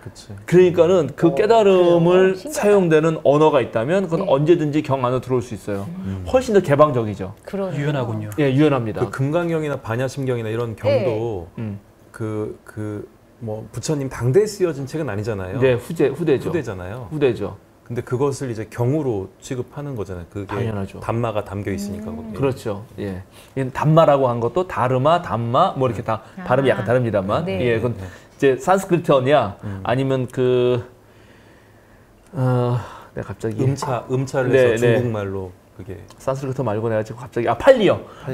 그치. 그러니까는 그 깨달음을 그래요? 신기하다. 사용되는 언어가 있다면 그건 네. 언제든지 경 안으로 들어올 수 있어요. 훨씬 더 개방적이죠. 그러네요. 유연하군요. 예, 유연합니다. 그 금강경이나 반야심경이나 이런 경도 음. 뭐 부처님 당대에 쓰여진 책은 아니잖아요. 네, 후대죠. 후대잖아요. 후대죠. 근데 그것을 이제 경으로 취급하는 거잖아요. 그게 당연하죠. 담마가 담겨 있으니까. 거기에. 그렇죠. 예. 이 담마라고 한 것도 다르마, 담마 뭐 이렇게 다 발음이 약간 다릅니다만. 네. 예, 그건 이제 산스크리트어냐 아니면 내가 갑자기 음차를 네, 해서 네. 중국말로 그게 산스크리트어 말고 내가 지금 갑자기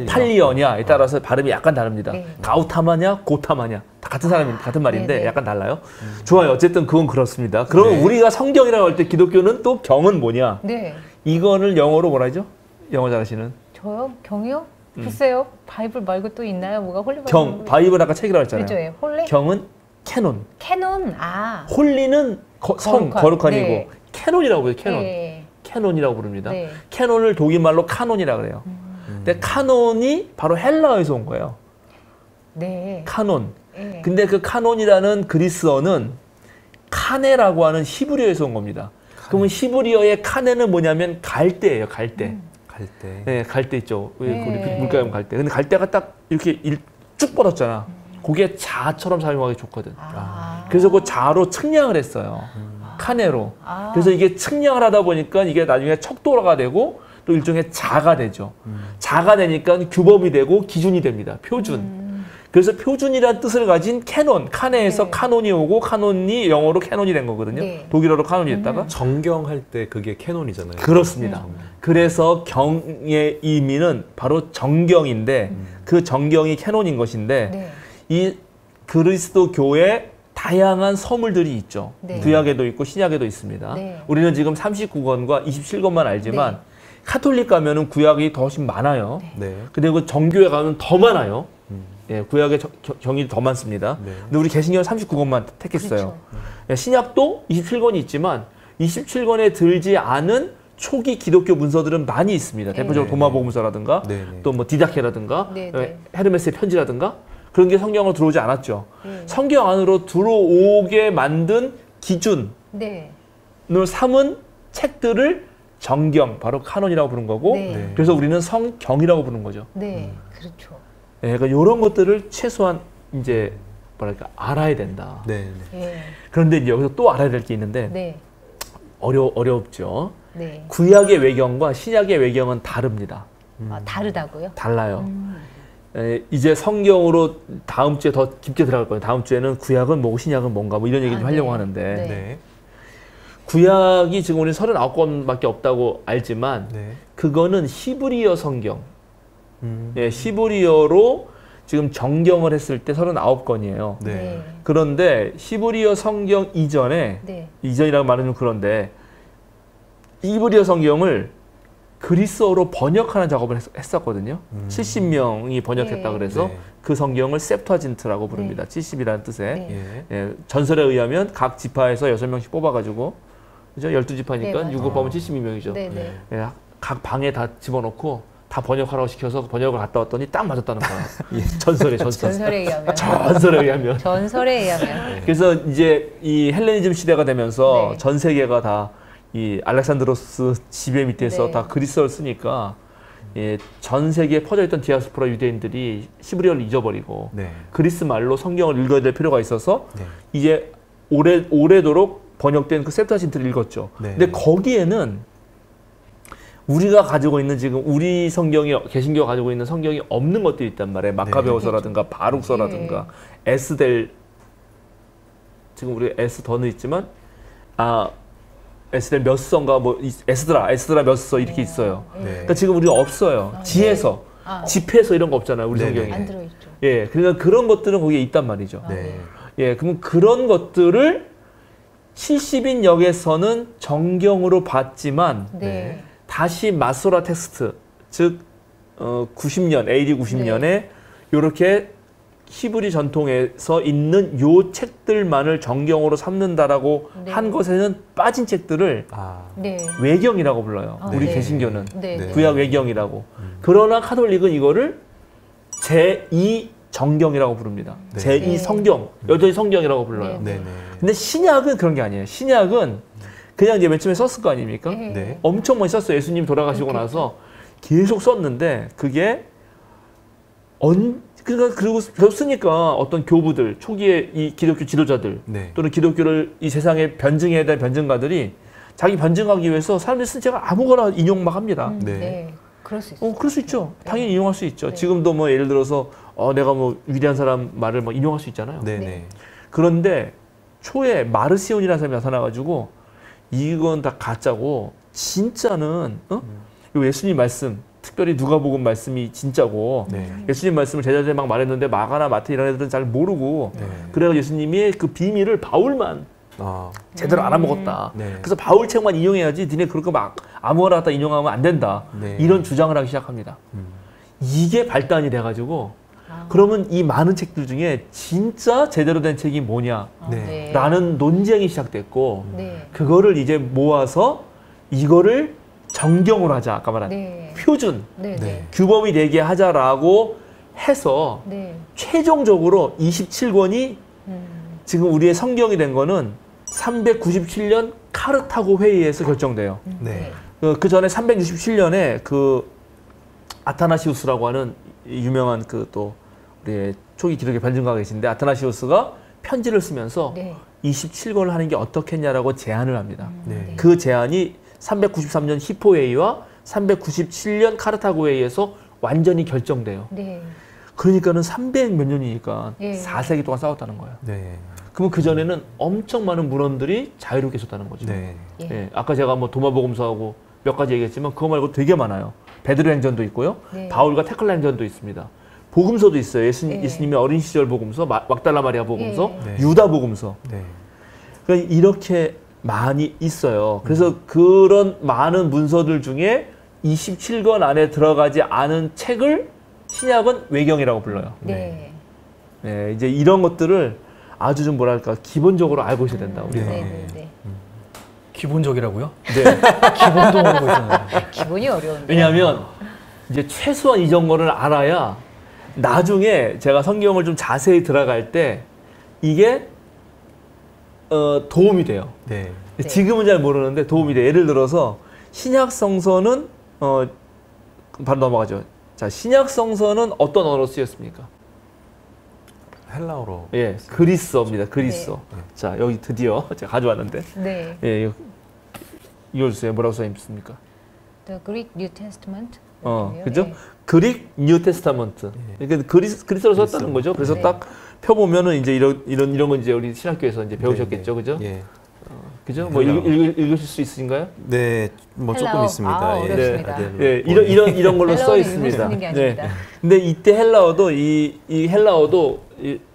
팔리어냐에 따라서 발음이 약간 다릅니다. 네. 가우타마냐 고타마냐 다 같은 사람이 같은 말인데 네네. 약간 달라요. 좋아요. 어쨌든 그건 그렇습니다. 그러면 네. 우리가 성경이라고 할 때 기독교는 또 경은 뭐냐? 네. 이거를 영어로 뭐라 하죠? 영어 잘하시는 저요? 경이요? 글쎄요. 바이블 말고 또 있나요? 뭐가 홀리 바이블? 경 바이블 아까 책이라고 했잖아요. 그죠? 예. 홀리? 경은 캐논. 캐논. 아. 홀리는 성 거룩한. 거룩한이고 네. 캐논이라고 해요. 캐논. 네. 캐논이라고 부릅니다. 네. 캐논을 독일말로 카논이라 그래요. 근데 카논이 바로 헬라어에서 온 거예요. 네. 카논. 네. 근데 그 카논이라는 그리스어는 카네라고 하는 히브리어에서 온 겁니다. 그러면 히브리어의 카네는 뭐냐면 갈대예요. 갈대. 갈 때. 네, 갈대 있죠. 우리 네. 물가에 보면 갈대. 근데 갈대가 딱 이렇게 쭉 뻗었잖아. 그게 자처럼 사용하기 좋거든. 아. 그래서 그 자로 측량을 했어요. 카네로. 아. 그래서 이게 측량을 하다 보니까 이게 나중에 척도가 되고 또 일종의 자가 되죠. 자가 되니까 규범이 되고 기준이 됩니다. 표준. 그래서 표준이라는 뜻을 가진 캐논, 카네에서 네. 카논이 오고 카논이 영어로 캐논이 된 거거든요. 네. 독일어로 카논이 됐다가 정경할 때 그게 캐논이잖아요. 그렇습니다. 그래서 경의 의미는 바로 정경인데 그 정경이 캐논인 것인데 네. 이 그리스도 교회 다양한 서물들이 있죠. 네. 구약에도 있고 신약에도 있습니다. 네. 우리는 지금 39권과 27권만 알지만 네. 카톨릭 가면은 구약이 더 훨씬 많아요. 네. 근데 그 정교회 가면 더 많아요. 예, 구약의 경이 더 많습니다. 네. 근데 우리 개신교는 39권만 택했어요. 그렇죠. 예, 신약도 27권이 있지만 27권에 들지 않은 초기 기독교 문서들은 많이 있습니다. 대표적으로 네. 도마복음서라든가 네, 네. 또 뭐 디다케라든가 네, 네. 헤르메스의 편지라든가 그런 게 성경으로 들어오지 않았죠. 네. 성경 안으로 들어오게 만든 기준을 네. 삼은 책들을 정경, 바로 카논이라고 부른 거고 네. 네. 그래서 우리는 성경이라고 부르는 거죠. 네. 그렇죠. 예, 그러니까 이런 것들을 최소한 이제 뭐랄까 알아야 된다. 네. 네. 예. 그런데 이제 여기서 또 알아야 될 게 있는데 네. 어렵죠. 네. 구약의 외경과 신약의 외경은 다릅니다. 아, 다르다고요? 달라요. 이제 성경으로 다음 주에 더 깊게 들어갈 거예요. 다음 주에는 구약은 뭐고 신약은 뭔가 뭐 이런 얘기 좀 아, 하려고 네. 하는데 네. 네. 구약이 지금 우리 39권밖에 없다고 알지만 네. 그거는 히브리어 성경. 음. 예, 히브리어로 지금 정경을 했을 때 39권이에요. 네. 네. 그런데 히브리어 성경 이전에 네. 이전이라고 말하면 좀 그런데 히브리어 성경을 그리스어로 번역하는 작업을 했었거든요. 70명이 번역했다 네. 그래서 네. 그 성경을 셉투아진트라고 부릅니다. 70이라는 뜻에. 네. 예. 예, 전설에 의하면 각 지파에서 6명씩 뽑아가지고 그죠? 12지파니까 네, 맞아요. 6을 뽑으면 72명이죠. 네. 네. 예, 각 방에 다 집어넣고 다 번역하라고 시켜서 번역을 갔다 왔더니 딱 맞았다는 거야. 전설에 전설. 전설에 의하면. 전설에 의하면. 전설에 의하면. 그래서 이제 이 헬레니즘 시대가 되면서 네. 전 세계가 다 이 알렉산드로스 지배 밑에서 네. 다 그리스어를 쓰니까 예, 전 세계에 퍼져있던 디아스포라 유대인들이 히브리어를 잊어버리고 네. 그리스 말로 성경을 읽어야 될 필요가 있어서 네. 이제 오래도록 번역된 그 셉투아진트를 읽었죠. 네. 근데 거기에는 우리가 가지고 있는 지금 우리 성경이 개신교가 가지고 있는 성경이 없는 것들이 있단 말이에요. 마카베오서라든가 바룩서라든가 에스겔 지금 우리 에스 더는 있지만 에스겔 몇 서인가 뭐 에스드라 몇 서 이렇게 있어요. 그러니까 지금 우리가 없어요. 지혜서, 집회서 이런 거 없잖아요. 우리 성경에. 안 들어있죠. 예, 그러니까 그런 것들은 거기에 있단 말이죠. 예, 그러면 그런 것들을 70인 역에서는 정경으로 봤지만 네. 다시 마소라 텍스트 즉 90년 AD 90년에 이렇게 히브리 전통에서 있는 요 책들만을 정경으로 삼는다라고 네. 한 것에는 빠진 책들을 네. 외경이라고 불러요. 우리 네. 개신교는 네. 네. 구약 외경이라고. 그러나 카톨릭은 이거를 제2 정경이라고 부릅니다. 네. 제2 네. 성경, 여전히 성경이라고 불러요. 네. 네네. 근데 신약은 그런 게 아니에요. 신약은 그냥 이제 맨 처음에 썼을 거 아닙니까? 네. 네. 엄청 많이 썼어요. 예수님 돌아가시고 나서 계속 썼는데 그게 그리고 썼으니까 어떤 교부들 초기에 이 기독교 지도자들 네. 또는 기독교를 이 세상에 변증해야 될 변증가들이 자기 변증하기 위해서 사람들이 쓴 책을 아무거나 인용 막 합니다. 네. 그럴 수 있어요. 그럴 수 있죠. 네. 당연히 인용할 수 있죠. 네. 지금도 뭐 예를 들어서 내가 뭐 위대한 사람 말을 막 인용할 수 있잖아요. 네네. 그런데 초에 마르시온이라는 사람이 나타나가지고 이건 다 가짜고 진짜는 요 예수님 말씀 특별히 누가복음 말씀이 진짜고 네. 예수님 말씀을 제자들이 막 말했는데 마가나 마태 이런 애들은 잘 모르고 네. 그래서 예수님이 그 비밀을 바울만 제대로 알아먹었다. 네. 그래서 바울 책만 인용해야지 니네 그렇게 막 아무거나 갖다 인용하면 안 된다. 네. 이런 주장을 하기 시작합니다. 이게 발단이 돼가지고 그러면 이 많은 책들 중에 진짜 제대로 된 책이 뭐냐 네. 라는 논쟁이 시작됐고 네. 그거를 이제 모아서 이거를 정경으로 하자. 아까 말한 네. 표준 네. 네. 네. 규범이 되게 하자라고 해서 네. 최종적으로 27권이 지금 우리의 성경이 된 거는 397년 카르타고 회의에서 결정돼요. 네. 그 전에 367년에 그 아타나시우스라고 하는 유명한 그 또 우리 초기 기독교 변증가가 계신데 아타나시우스가 편지를 쓰면서 네. 27권을 하는 게 어떻겠냐라고 제안을 합니다. 네. 그 제안이 393년 히포 회의와 397년 카르타고 회의에서 완전히 결정돼요. 네. 그러니까는 300 몇 년이니까 예. 4세기 동안 싸웠다는 거예요. 네. 그러면 그 전에는 엄청 많은 문헌들이 자유롭게 있었다는 거죠. 네. 예. 예, 아까 제가 뭐 도마복음서하고 몇 가지 얘기했지만 그거 말고 되게 많아요. 베드로 행전도 있고요. 네. 바울과 테클라 행전도 있습니다. 복음서도 있어요. 예. 예수님의 어린 시절 복음서, 막달라 마리아 복음서, 예. 네. 유다 복음서. 네. 그러니까 이렇게 많이 있어요. 그래서 그런 많은 문서들 중에 27권 안에 들어가지 않은 책을 신약은 외경이라고 불러요. 네. 네, 이제 이런 것들을 아주 좀 뭐랄까 기본적으로 알고 있어야 된다. 우리가. 네. 네. 네. 네. 기본적이라고요? 네. 기본도 모르고 있었나요? 기본이 어려운데. 왜냐하면 이제 최소한 이 정도를 알아야 나중에 제가 성경을 좀 자세히 들어갈 때 이게 도움이 돼요. 네. 네. 지금은 잘 모르는데 도움이 돼요. 예를 들어서 신약 성서는 바로 넘어가죠. 자, 신약 성서는 어떤 언어로 쓰였습니까? 헬라어로. 예, 그리스어입니다. 그리스어. 네. 자, 여기 드디어 제가 가져왔는데 네. 예, 이거 주세요. 뭐라고 써 있습니까? The Greek New Testament. 그죠? 네. 그릭 뉴 테스타먼트. 그러니까 그리스어로 썼다는 거죠. 그래서 네. 딱 펴보면은 이제 이런 건 이제 우리 신학교에서 이제 배우셨겠죠, 그죠? 예. 그죠? 뭐 헬라어. 읽으실 수 있으신가요? 네, 뭐 조금 헬라어. 있습니다. 아, 예. 어렵습니다. 네. 예, 이런 걸로 써 헬라어를 있습니다. 읽을 수 있는 게 아닙니다. 근데 이때 헬라어도 이 헬라어도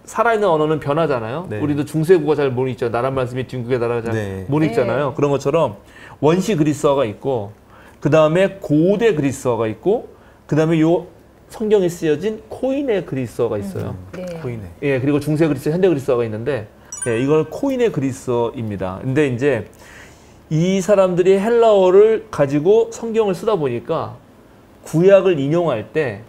살아있는 언어는 변하잖아요. 네. 우리도 중세국어 잘 못 읽죠. 나란 말씀이 중국의 나라 잘 네. 못 읽잖아요. 그런 것처럼 원시 그리스어가 있고, 그 다음에 고대 그리스어가 있고, 그 다음에 요 성경에 쓰여진 코인의 그리스어가 있어요. 네. 보이네. 예, 그리고 중세 그리스어, 현대 그리스어가 있는데, 예, 이걸 코인의 그리스어입니다. 근데 이제 이 사람들이 헬라어를 가지고 성경을 쓰다 보니까 구약을 인용할 때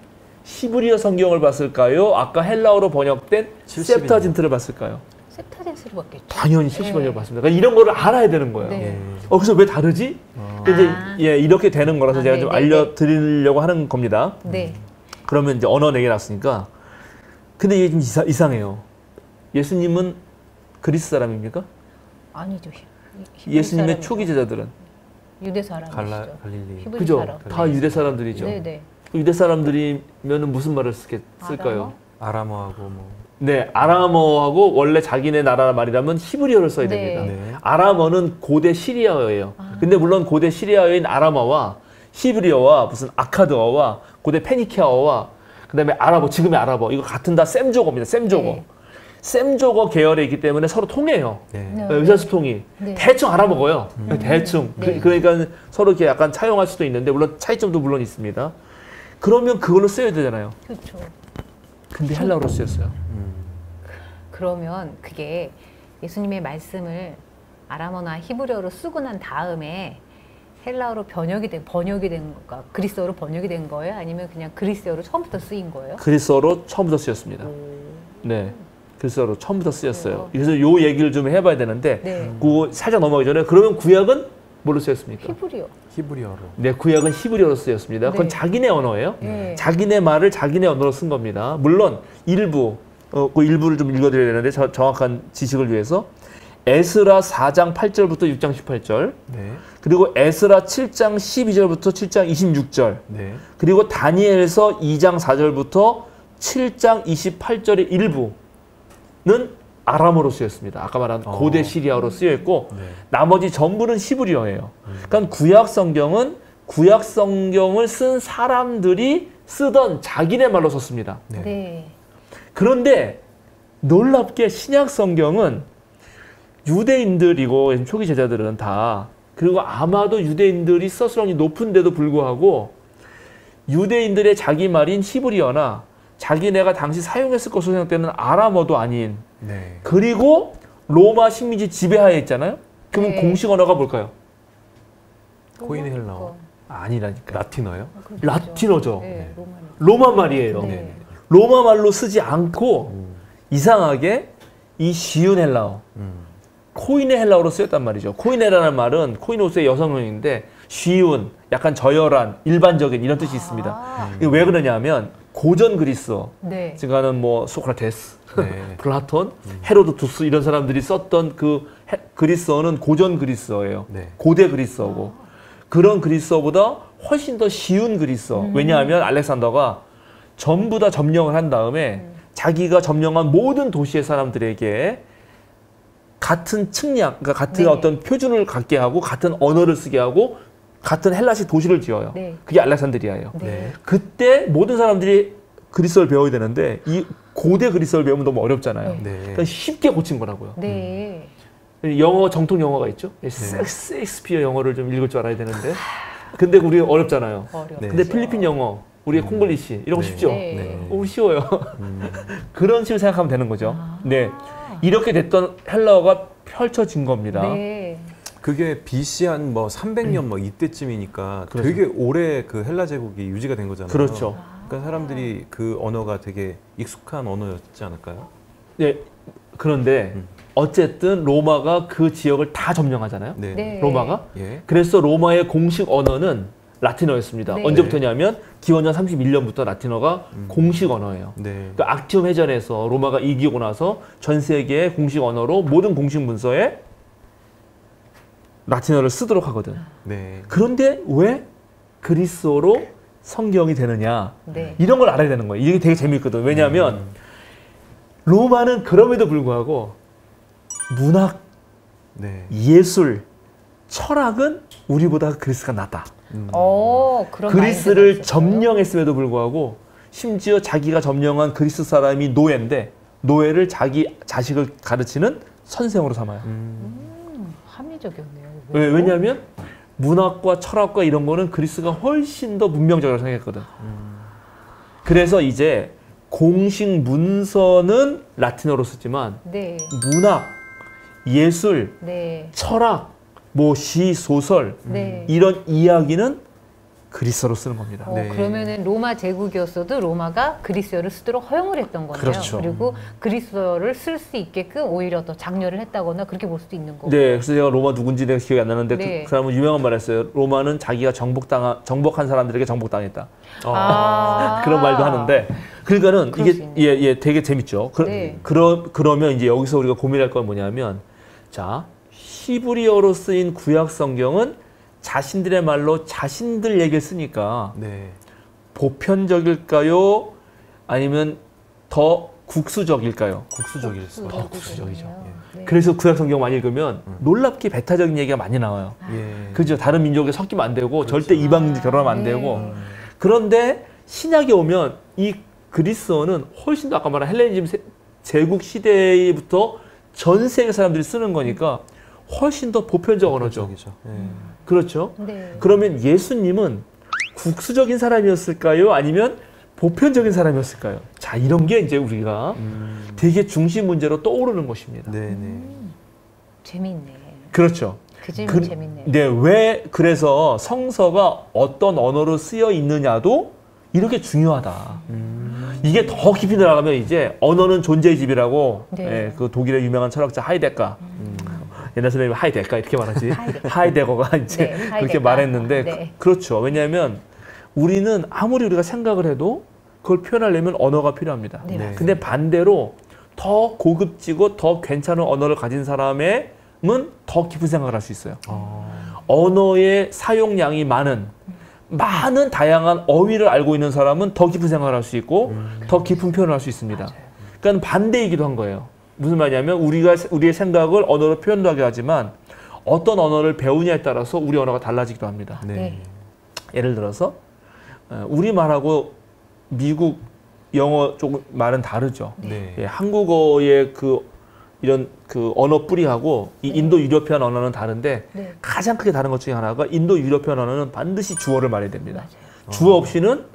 히브리어 성경을 봤을까요? 아까 헬라어로 번역된 70 셉타진트를 봤을까요? 셉타젠스로 바뀌었죠. 당연히 70번역을 봤습니다. 그러니까 이런 거를 알아야 되는 거예요. 네. 예. 그래서 왜 다르지? 이제 예, 이렇게 되는 거라서 제가 네, 좀 네, 알려드리려고 하는 겁니다. 네. 그러면 이제 언어 얘기 났으니까. 근데 이게 좀 이상해요. 예수님은 그리스 사람입니까? 아니죠. 예수님의 초기 제자들은 유대 사람이시죠. 갈릴리. 히브리 그죠? 사람. 다 유대 사람들이죠. 네네. 유대 사람들이면 무슨 말을 쓸까요? 아람어하고 뭐. 네, 아람어하고 원래 자기네 나라 말이라면 히브리어를 써야 네. 됩니다. 네. 아람어는 고대 시리아어예요. 근데 물론 고대 시리아어인 아람어와 히브리어와 무슨 아카드어와 고대 페니키아어와 그다음에 아랍어, 지금의 아랍어 이거 같은 다 셈조거입니다. 셈조거. 네. 셈조거 계열에 있기 때문에 서로 통해요. 네. 네. 의사소통이 네. 대충 알아먹어요. 대충. 네. 그러니까 서로 이렇게 약간 차용할 수도 있는데 물론 차이점도 물론 있습니다. 그러면 그걸로 써야 되잖아요. 그렇죠. 근데 헬라어로 쓰였어요. 그러면 그게 예수님의 말씀을 아람어나 히브리어로 쓰고 난 다음에 헬라어로 번역이 된 거가 그리스어로 번역이 된 거예요? 아니면 그냥 그리스어로 처음부터 쓰인 거예요? 그리스어로 처음부터 쓰였습니다. 네. 그리스어로 처음부터 쓰였어요. 그래서 요 얘기를 좀 해봐야 되는데 네. 그 살짝 넘어가기 전에 그러면 구약은 뭘로 쓰였습니까? 히브리어. 히브리어로. 네, 구약은 히브리어로 쓰였습니다. 그건 네. 자기네 언어예요. 네. 자기네 말을 자기네 언어로 쓴 겁니다. 물론 일부, 그 일부를 좀 읽어드려야 되는데 정확한 지식을 위해서 에스라 4장 8절부터 6장 18절 네. 그리고 에스라 7장 12절부터 7장 26절 네. 그리고 다니엘서 2장 4절부터 7장 28절의 일부는 아람어로 쓰였습니다. 아까 말한 고대 시리아어로 쓰여있고 네. 나머지 전부는 히브리어예요. 그러니까 구약 성경은 구약 성경을 쓴 사람들이 쓰던 자기네 말로 썼습니다. 네. 네. 그런데 놀랍게 신약 성경은 유대인들이고 초기 제자들은 다 그리고 아마도 유대인들이 썼을 확률이 높은데도 불구하고 유대인들의 자기 말인 히브리어나 자기네가 당시 사용했을 것으로 생각되는 아람어도 아닌 네. 그리고 로마 식민지 지배하에 있잖아요. 그러면 네. 공식 언어가 뭘까요? 코인 헬라어. 아니라니까. 라틴어요? 그렇죠. 라틴어죠. 네, 로마 말이에요. 네. 로마 말로 쓰지 않고 이상하게 이 쉬운 헬라어, 코이네 헬라어로 쓰였단 말이죠. 코이네라는 말은 코이노스의 여성명인데 쉬운, 약간 저열한, 일반적인 이런 뜻이 있습니다. 이게 왜 그러냐면 고전 그리스어, 네. 지금은 뭐 소크라테스, 네. 플라톤, 헤로도투스 이런 사람들이 썼던 그 그리스어는 고전 그리스어예요. 네. 고대 그리스어고 그런 그리스어보다 훨씬 더 쉬운 그리스어. 왜냐하면 알렉산더가 전부 다 점령을 한 다음에 자기가 점령한 모든 도시의 사람들에게 같은 측량, 그러니까 같은 네. 어떤 표준을 갖게 하고 같은 언어를 쓰게 하고 같은 헬라식 도시를 지어요. 네. 그게 알렉산드리아예요. 네. 그때 모든 사람들이 그리스어를 배워야 되는데 이 고대 그리스어를 배우면 너무 어렵잖아요. 네. 네. 그러니까 쉽게 고친 거라고요. 네. 영어 정통 영어가 있죠. 셰익스피어 영어를 좀 읽을 줄 알아야 되는데 근데 우리 어렵잖아요. 어려워. 네. 근데 필리핀 영어, 우리의 콩글리시 이런 거 네. 쉽죠. 네. 네. 오, 쉬워요. 그런 식으로 생각하면 되는 거죠. 아. 네, 이렇게 됐던 헬라어가 펼쳐진 겁니다. 네. 그게 BC 한 뭐 300년 뭐 이때쯤이니까 그렇죠. 되게 오래 그 헬라 제국이 유지가 된 거잖아요. 그렇죠. 그러니까 사람들이 그 언어가 되게 익숙한 언어였지 않을까요? 네, 그런데 어쨌든 로마가 그 지역을 다 점령하잖아요. 네. 네. 로마가. 예. 그래서 로마의 공식 언어는 라틴어였습니다. 네. 언제부터냐 하면 기원전 31년부터 라틴어가 공식 언어예요. 네. 그 악티움 해전에서 로마가 이기고 나서 전 세계의 공식 언어로 모든 공식 문서에 라틴어를 쓰도록 하거든. 네. 그런데 왜 그리스어로 성경이 되느냐? 네. 이런 걸 알아야 되는 거예요. 이게 되게 재밌거든. 왜냐하면 로마는 그럼에도 불구하고 문학, 네. 예술, 철학은 우리보다 그리스가 낫다. 그런 그리스를 마인드가 있었어요? 점령했음에도 불구하고 심지어 자기가 점령한 그리스 사람이 노예인데 노예를 자기 자식을 가르치는 선생으로 삼아요. 합리적이었네요. 왜냐하면 문학과 철학과 이런 거는 그리스가 훨씬 더 문명적이라고 생각했거든. 그래서 이제 공식 문서는 라틴어로 쓰지만 네. 문학, 예술, 네. 철학, 뭐 시, 소설 네. 이런 이야기는 그리스어로 쓰는 겁니다. 네. 그러면은 로마 제국이었어도 로마가 그리스어를 쓰도록 허용을 했던 거네요. 그렇죠. 그리고 그리스어를 쓸 수 있게끔 오히려 더 장려를 했다거나 그렇게 볼 수도 있는 거고. 네, 그래서 제가 로마 누군지 내가 기억이 안 나는데 네. 그 사람은 유명한 말 했어요. 로마는 자기가 정복한 사람들에게 정복당했다. 그런 말도 하는데 그러니까는 그럴 수 이게 되게 재밌죠. 네. 그러면 이제 여기서 우리가 고민할 건 뭐냐면 자, 히브리어로 쓰인 구약 성경은 자신들의 말로 자신들 얘기를 쓰니까 네. 보편적일까요? 아니면 더 국수적일까요? 국수적일 수. 더 국수적이죠. 네. 그래서 구약 성경 많이 읽으면 놀랍게 배타적인 얘기가 많이 나와요. 예. 그죠? 다른 민족에 섞이면 안 되고 절대 이방 결혼하면 안 되고. 네. 그런데 신약에 오면 이 그리스어는 훨씬 더 아까 말한 헬레니즘 제국 시대부터 전 세계 사람들이 쓰는 거니까 훨씬 더 보편적 언어죠. 예. 그렇죠? 네. 그러면 예수님은 국수적인 사람이었을까요? 아니면 보편적인 사람이었을까요? 자, 이런 게 이제 우리가 되게 중심 문제로 떠오르는 것입니다. 네네. 재밌네. 그렇죠. 그 질문 재밌네. 네, 왜 그래서 성서가 어떤 언어로 쓰여 있느냐도 이렇게 중요하다. 이게 더 깊이 들어가면 이제 언어는 존재의 집이라고 네. 예, 그 독일의 유명한 철학자 하이데거 옛날 선생님이 하이데거 이렇게 말하지 하이데거가 이제 네, 그렇게 하이데거. 말했는데 네. 그렇죠. 왜냐하면 우리는 아무리 우리가 생각을 해도 그걸 표현하려면 언어가 필요합니다. 네, 네. 근데 반대로 더 고급지고 더 괜찮은 언어를 가진 사람은 더 깊은 생각을 할 수 있어요. 언어의 사용량이 많은 다양한 어휘를 알고 있는 사람은 더 깊은 생각을 할 수 있고 더 깊은 표현을 할 수 있습니다. 그러니까 반대이기도 한 거예요. 무슨 말이냐면 우리의 생각을 언어로 표현도 하게 하지만 어떤 언어를 배우냐에 따라서 우리 언어가 달라지기도 합니다. 네. 네. 예를 들어서 우리말하고 미국 영어 쪽 말은 다르죠. 네. 예, 한국어의 이런 언어 뿌리하고 이 인도 유러피안 언어는 다른데 네. 가장 크게 다른 것 중에 하나가 인도 유러피안 언어는 반드시 주어를 말해야 됩니다. 맞아요. 주어 없이는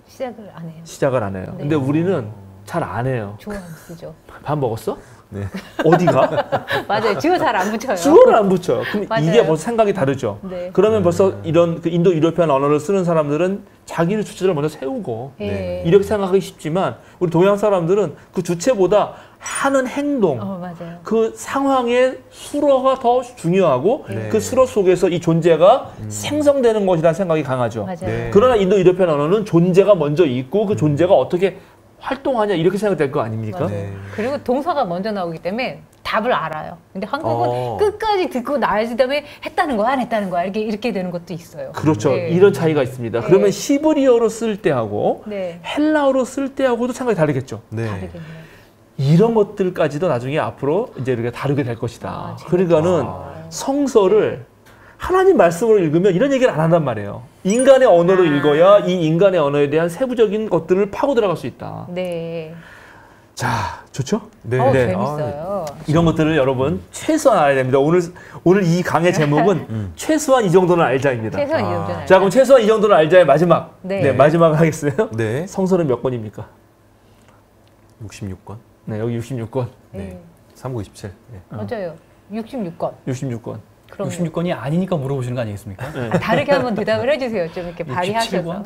시작을 안 해요. 시작을 안 해요. 네. 근데 우리는 잘 안 해요. 주어 안 쓰죠. 밥 먹었어? 네. 어디가? 맞아요. 주어 잘 안 붙여요. 주어를 안 붙여요. 그럼 맞아요. 이게 벌써 생각이 다르죠. 네. 그러면 벌써 이런 인도 유러피안 언어를 쓰는 사람들은 자기의 주체를 먼저 세우고 네. 이렇게 생각하기 쉽지만 우리 동양 사람들은 그 주체보다 하는 행동, 맞아요. 그 상황의 수로가 더 중요하고 네. 그 수로 속에서 이 존재가 생성되는 것이라는 생각이 강하죠. 맞아요. 네. 그러나 인도 유러피안 언어는 존재가 먼저 있고 그 존재가 어떻게 활동하냐 이렇게 생각될 거 아닙니까? 맞아요. 네. 그리고 동사가 먼저 나오기 때문에 답을 알아요. 근데 한국은 어. 끝까지 듣고 나야지 다음에 했다는 거야, 안 했다는 거야 이렇게 되는 것도 있어요. 그렇죠. 네. 이런 차이가 있습니다. 네. 그러면 히브리어로 쓸 때하고 네. 헬라어로 쓸 때하고도 생각이 다르겠죠. 네. 다르겠네요. 이런 것들까지도 나중에 앞으로 이제 이렇게 다루게 될 것이다. 아, 재밌다. 그러니까는 성서를 하나님 말씀으로 읽으면 이런 얘기를 안 한단 말이에요. 인간의 언어로 읽어야 이 인간의 언어에 대한 세부적인 것들을 파고 들어갈 수 있다. 네. 자, 좋죠? 네. 어, 네. 재밌어요. 이런 것들을 여러분 최소한 알아야 됩니다. 오늘 이 강의 제목은 최소한 이 정도는 알자입니다. 최소한 이 아. 정도는 자, 그럼 최소한 이 정도는 알자의 마지막. 네. 네, 마지막 하겠어요. 네. 성서는 몇 권입니까? 66권. 네, 여기 66권. 네. 3927. 네. 맞아요. 66건. 66권. 그럼 66건이 아니니까 물어보시는 거 아니겠습니까? 다르게 한번 대답을 해주세요. 좀 이렇게 발휘하셔서.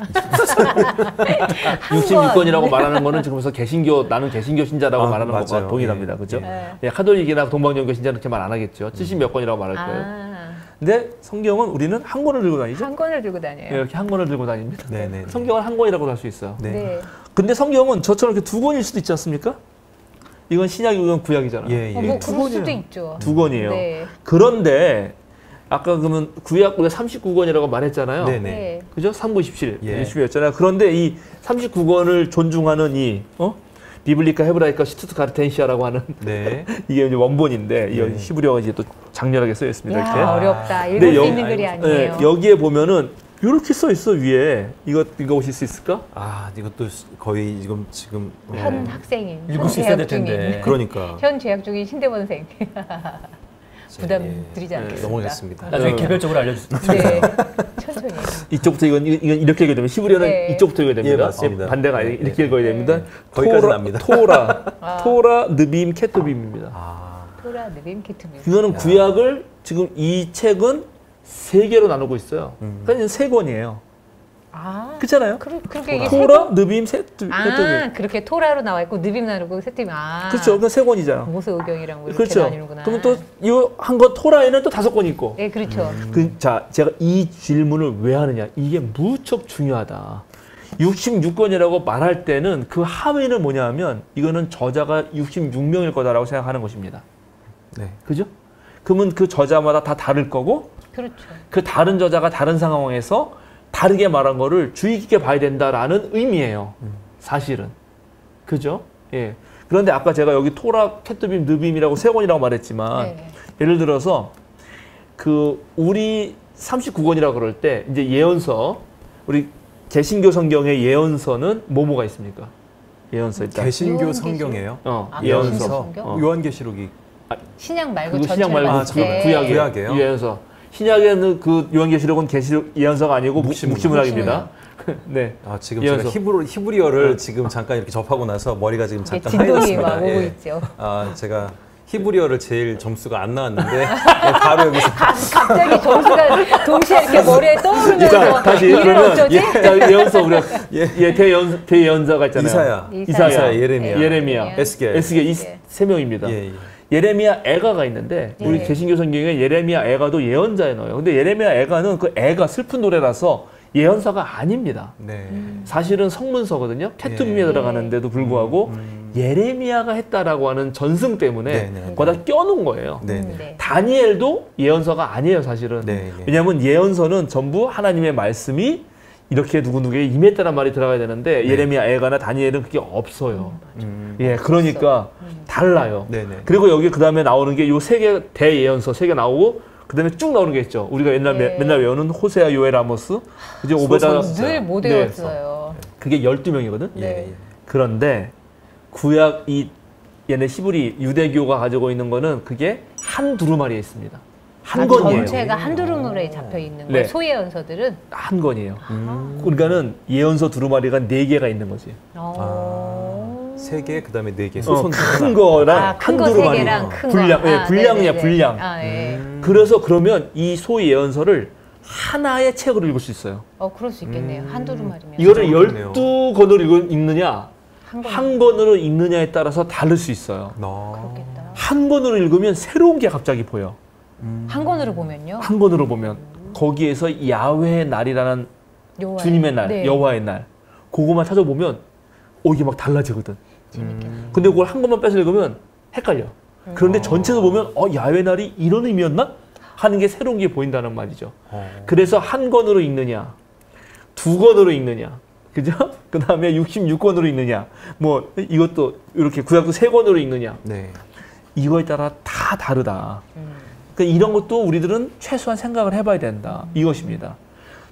66권이라고 말하는 거는 지금서 개신교 나는 개신교 신자라고 아, 말하는 맞아요. 것과 동일합니다. 예. 그죠? 네. 예, 카톨릭이나 동방정교 신자는 그렇게 말 안 하겠죠. 70몇 권이라고 말할 거예요. 아, 근데 성경은 우리는 한 권을 들고 다니죠. 한 권을 들고 다녀요. 예, 이렇게 한 권을 들고 다닙니다. 네네. 성경은 한 권이라고 할 수 있어요. 네. 네. 근데 성경은 저처럼 이렇게 두 권일 수도 있지 않습니까? 이건 신약이고 이건 구약이잖아요. 예, 예. 뭐 두 그럴 수도 권이에요. 있죠. 두 권이에요. 네. 그런데 아까 그러면 구약 우리가 39권이라고 말했잖아요. 네네. 네. 그죠? 397 예. 열심히였잖아요. 그런데 이 39권을 존중하는 비블리카 헤브라이카 시투트가르텐시아라고 하는 네. 이게 이제 원본인데 이 네. 히브리어가 이제 또 장렬하게 써 있습니다. 야, 이렇게. 어렵다. 읽을 근데 수 여- 있는 글이 아니에요. 네, 여기에 보면은 이렇게 써 있어 위에 이거 읽어보실 수 있을까? 아, 이것도 거의 지금 현 학생인, 읽을 현 수 있어야 재학 될 텐데. 중인, 그러니까 현 재학 중인 신대원생 부담 예. 드리지 않겠습니다. 넘어가겠습니다. 나중에 개별적으로 알려주세요. 네, 천천히. 이쪽부터 이건 이렇게 읽어야 됩니다. 히브리어는 네. 이쪽부터 읽어야 됩니다. 예, 맞습니다. 반대가 네, 이렇게 네. 읽어야 됩니다. 거기까지는 압니다. 토라, 느빔, 케토빔입니다. 아, 토라 느빔 키트빔. 이거는 구약을 지금 이 책은 세 개로 나누고 있어요. 그러니까 세 권이에요. 아, 그렇잖아요. 그렇게 이게 토라, 느빔, 케토빔. 아, 그렇게 토라로 나와 있고 느빔 나누고 세팀 아. 그렇죠. 그 세 권이잖아. 모세오경이랑 뭐 이렇게 그렇죠. 나뉘는구나. 그러면 또 이거 한 거 토라에는 또 5권 있고. 네, 그렇죠. 자, 제가 이 질문을 왜 하느냐? 이게 무척 중요하다. 66권이라고 말할 때는 그 함의는 뭐냐 하면 이거는 저자가 66명일 거다라고 생각하는 것입니다. 네. 그죠? 그러면 그 저자마다 다 다를 거고 그렇죠. 그 다른 저자가 다른 상황에서 다르게 말한 거를 주의 깊게 봐야 된다라는 의미예요. 사실은. 그죠? 예. 그런데 아까 제가 여기 토라, 케투빔, 느빔이라고 세 권이라고 말했지만 네. 예를 들어서 그 우리 39권이라고 그럴 때 이제 예언서 우리 개신교 성경의 예언서는 뭐가 있습니까? 예언서 일단. 개신교 요한계시록? 성경이에요. 아, 예언서. 개신교 성경? 요한계시록이 신약 말고 그거 신약 전체를 말고 봤을 때 구약이에요? 예언서. 신약에는 그 요한계시록은 계시록 예언서가 아니고 묵시문학입니다. 네. 지금 예언서. 제가 히브리어를 지금 잠깐 이렇게 접하고 나서 머리가 지금 잠깐 진동이 막 하얘졌습니다. 오고 예. 있죠. 제가 히브리어를 제일 점수가 안 나왔는데 바로 여기서 갑자기 점수가 동시에 이렇게 머리에 떠오르면서 자, 다시 이를 그러면 어쩌지? 자, 예언서 우리가 대예언자가 있잖아요. 이사야, 예레미야, 예레미야, 에스겔. 에스겔 이 세 명입니다. 예. 예레미야 애가가 있는데 우리 예. 개신교 성경에 예레미야 애가도 예언자에 넣어요. 근데 예레미야 애가는 그 애가 슬픈 노래라서 예언서가 아닙니다. 네. 사실은 성문서거든요. 케투빔에 예. 들어가는데도 불구하고 예레미야가 했다라고 하는 전승 때문에 네, 네, 거기다 껴놓은 거예요. 네. 네. 네. 다니엘도 예언서가 아니에요, 사실은. 네, 네. 왜냐하면 예언서는 전부 하나님의 말씀이 이렇게 누구누구에 임했다는 말이 들어가야 되는데 예레미야 애가나 다니엘은 그게 없어요. 예, 그러니까 달라요. 네, 네. 그리고 여기 그 다음에 나오는 게 요 세 개 대예언서 세 개 나오고 그 다음에 쭉 나오는 게 있죠. 우리가 네. 맨날 외우는 호세아, 요엘, 아모스, 이제 오베다. 늘 못 네. 외웠어요. 그게 12명이거든. 네. 예. 그런데 구약 얘네 히브리 유대교가 가지고 있는 거는 그게 한 두루마리에 있습니다. 한 권이에요. 전체가 한 두루마리에 잡혀 있는 네. 거예요. 소위 예언서들은. 한 권이에요. 그러니까는 예언서 두루마리가 4개가 있는 거지. 세 개, 그다음에 네 개. 큰 거랑 큰 한 거 세 두루마리. 개랑 큰 거. 분량, 예, 분량이야, 네네네. 분량. 예. 그래서 그러면 이 소위 예언서를 하나의 책으로 읽을 수 있어요. 그럴 수 있겠네요. 한 두루마리면. 이거를 그렇네요. 12권으로 읽느냐, 한 한 권으로 읽느냐에 따라서 다를 수 있어요. 그렇겠다. 한 권으로 읽으면 새로운 게 갑자기 보여. 한 권으로 보면요. 한 권으로 보면 거기에서 야훼의 날이라는 주님의 날, 네. 여호와의 날, 그거만 찾아보면 이게 막 달라지거든. 재밌겠네. 근데 그걸 한 권만 빼서 읽으면 헷갈려. 그런데 전체에서 보면 야훼의 날이 이런 의미였나? 하는 게 새로운 게 보인다는 말이죠. 그래서 한 권으로 읽느냐, 두 권으로 읽느냐, 그죠? 그 다음에 66권으로 읽느냐, 뭐 이것도 이렇게 구약도 3권으로 읽느냐, 네. 이거에 따라 다 다르다. 그러니까 이런 것도 우리들은 최소한 생각을 해봐야 된다. 이것입니다.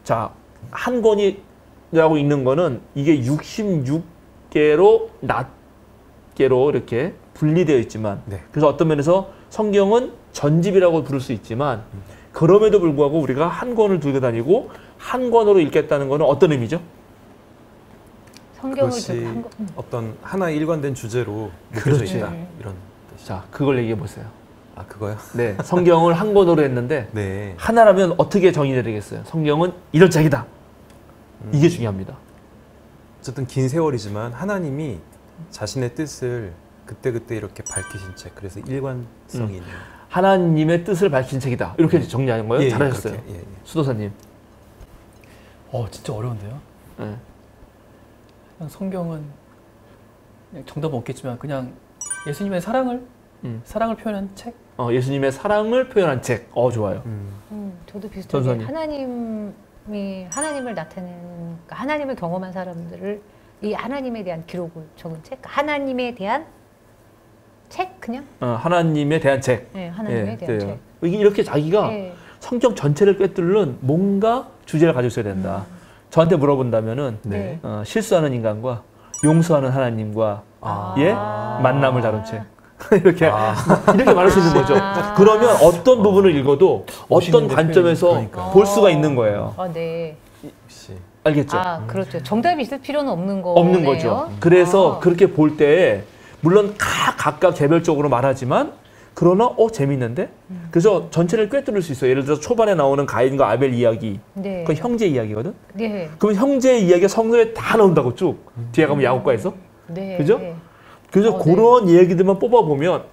자, 한 권이라고 읽는 거는 이게 66개로 낱개로 이렇게 분리되어 있지만, 네. 그래서 어떤 면에서 성경은 전집이라고 부를 수 있지만, 그럼에도 불구하고 우리가 한 권을 들고 다니고 한 권으로 읽겠다는 것은 어떤 의미죠? 성경을 그것이 들고 한 권. 어떤 하나의 일관된 주제로 느껴져 그렇지. 있다. 이런 뜻이. 자, 그걸 얘기해 보세요. 그거요? 네, 성경을 한 권으로 했는데 네. 하나라면 어떻게 정의되겠어요? 성경은 이런 책이다. 이게 중요합니다. 어쨌든 긴 세월이지만 하나님이 자신의 뜻을 그때그때 이렇게 밝히신 책. 그래서 일관성이 있는. 하나님의 뜻을 밝힌 책이다. 이렇게 정리하는 거예요? 예, 잘하셨어요. 그렇게, 예. 수도사님. 진짜 어려운데요. 네. 그냥 성경은 그냥 정답은 없겠지만 그냥 예수님의 사랑을 표현한 책. 예수님의 사랑을 표현한 책. 좋아요. 저도 비슷하게 전선이. 하나님을 나타내는, 그러니까 하나님을 경험한 사람들을 이 하나님에 대한 기록을 적은 책, 하나님에 대한 책 그냥. 하나님에 대한 책. 네, 하나님에 대한 책. 이게 이렇게 자기가 네. 성경 전체를 꿰뚫는 뭔가 주제를 가지고 있어야 된다. 저한테 물어본다면은 네. 실수하는 인간과 용서하는 하나님과 만남을 다룬 책. 이렇게 말할 수 있는 거죠. 그러면 어떤 부분을 읽어도 어떤 관점에서 그러니까요. 볼 수가 있는 거예요. 네. 역시. 알겠죠? 그렇죠. 정답이 있을 필요는 없는 거네요. 없는 거죠. 그래서 그렇게 볼 때 물론 각각 개별적으로 말하지만 그러나 재밌는데? 그래서 전체를 꿰뚫을 수 있어요. 예를 들어서 초반에 나오는 가인과 아벨 이야기. 네. 그건 형제 이야기거든? 네. 그럼 형제 이야기가 성경에 다 나온다고 쭉. 뒤에 가면 야곱과에서. 네. 그죠? 네. 그래서 그런 얘기들만 뽑아보면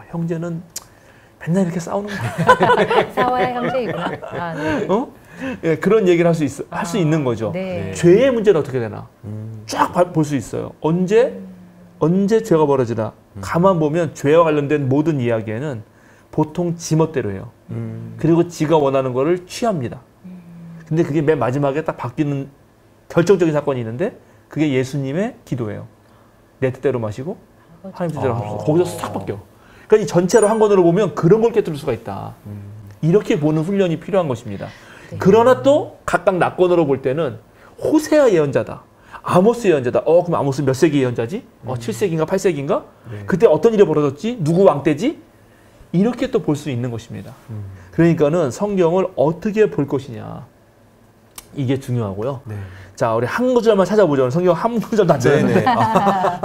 형제는 맨날 이렇게 싸우는 거야. 싸워야 형제이구나. 네. 예, 그런 얘기를 할 수 있는 거죠. 네. 죄의 문제는 어떻게 되나? 쫙 볼 수 있어요. 언제 죄가 벌어지나? 가만 보면 죄와 관련된 모든 이야기에는 보통 지멋대로 해요. 그리고 지가 원하는 거를 취합니다. 근데 그게 맨 마지막에 딱 바뀌는 결정적인 사건이 있는데 그게 예수님의 기도예요. 내 뜻대로 마시고 하나님 뜻대로 하소서. 거기서 싹 바뀌어. 그러니까 이 전체로 한 권으로 보면 그런 걸 깨뜨릴 수가 있다. 이렇게 보는 훈련이 필요한 것입니다. 네. 그러나 또 각각 낙권으로 볼 때는 호세아 예언자다. 아모스 예언자다. 그럼 아모스 몇 세기 예언자지? 7세기인가 8세기인가? 네. 그때 어떤 일이 벌어졌지? 누구 왕 때지? 이렇게 또 볼 수 있는 것입니다. 그러니까는 성경을 어떻게 볼 것이냐. 이게 중요하고요. 네. 자, 우리 한 구절만 찾아보죠. 성경 한 구절도 안 네네. 되는데.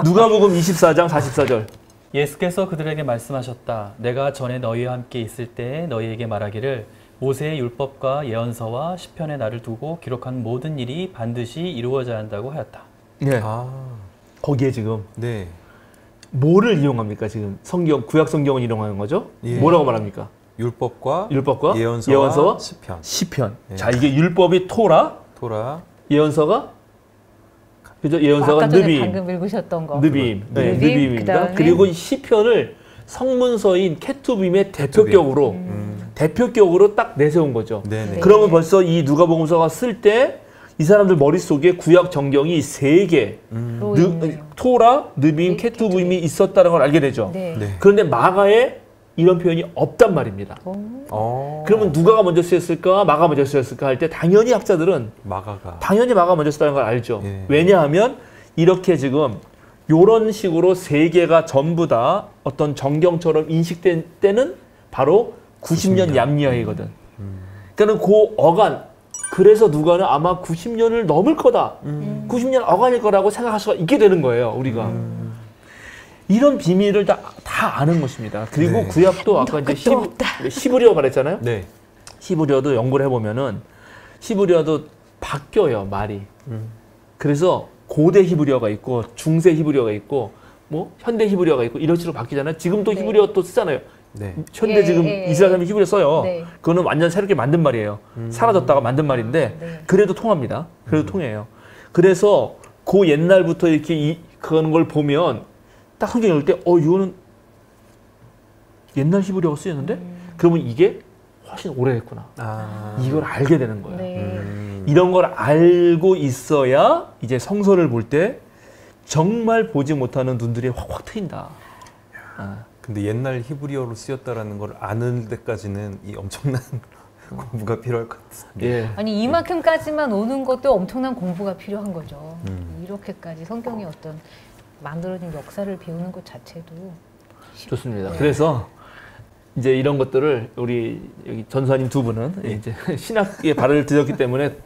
누가복음 24장 44절. 예수께서 그들에게 말씀하셨다. 내가 전에 너희와 함께 있을 때 너희에게 말하기를 모세의 율법과 예언서와 시편에 나를 두고 기록한 모든 일이 반드시 이루어져야 한다고 하였다. 네. 아, 거기에 지금 네. 뭐를 이용합니까? 지금 성경, 구약 성경을 이용하는 거죠? 예. 뭐라고 말합니까? 율법과 율법과 예언서와 시편, 시편. 네. 자, 이게 율법이 토라, 토라, 예언서가 그죠? 예언서가 아까 전에 느빔, 방금 읽으셨던 거. 느빔, 네, 느빔, 느빔입니다. 그다음에 그리고 이 시편을 성문서인 케투빔의 대표격으로 대표격으로 딱 내세운 거죠. 네네. 네. 그러면 벌써 이 누가복음서가 쓸 때 이 사람들 머릿속에 구약 정경이 세 개, 로 있네요. 토라, 느빔, 네, 케투빔이 있었다는 걸 알게 되죠. 네. 네. 그런데 마가에 이런 표현이 없단 말입니다. 그러면 누가가 먼저 쓰였을까, 마가 먼저 쓰였을까 할 때 당연히 학자들은 마가가 당연히 마가 먼저 쓰다는 걸 알죠. 예. 왜냐하면 이렇게 지금 이런 식으로 세 개가 전부 다 어떤 정경처럼 인식된 때는 바로 90년 양리하이거든. 그러니까 그 어간, 그래서 누가는 아마 90년을 넘을 거다. 90년 어간일 거라고 생각할 수가 있게 되는 거예요, 우리가. 이런 비밀을 다 아는 것입니다. 그리고 네. 구약도 아까 이제 히브리어 말했잖아요. 네. 히브리어도 연구를 해보면은 히브리어도 바뀌어요, 말이. 그래서 고대 히브리어가 있고 중세 히브리어가 있고 뭐 현대 히브리어가 있고 이런 식으로 바뀌잖아요. 지금도 네. 히브리어 또 쓰잖아요. 네. 현대 예, 지금 예, 이스라엘 사람이 히브리어 써요. 네. 그거는 완전 새롭게 만든 말이에요. 사라졌다가 만든 말인데 네. 그래도 통합니다. 그래도 통해요. 그래서 그 옛날부터 이렇게 그런 걸 보면 딱 성경 읽을 때 이거는 옛날 히브리어가 쓰였는데 그러면 이게 훨씬 오래됐구나. 아, 이걸 알게 되는 거예요. 네. 이런 걸 알고 있어야 이제 성서를 볼 때 정말 보지 못하는 눈들이 확확 트인다. 근데 옛날 히브리어로 쓰였다라는 걸 아는 데까지는 이 엄청난 공부가 필요할 것 같습니다. 예. 아니 이만큼까지만 오는 것도 엄청난 공부가 필요한 거죠. 이렇게까지 성경의 어떤 만들어진 역사를 배우는 것 자체도 좋습니다. 네. 그래서 이제 이런 것들을 우리 여기 전사님 두 분은 이제 신학의 발을 들였기 때문에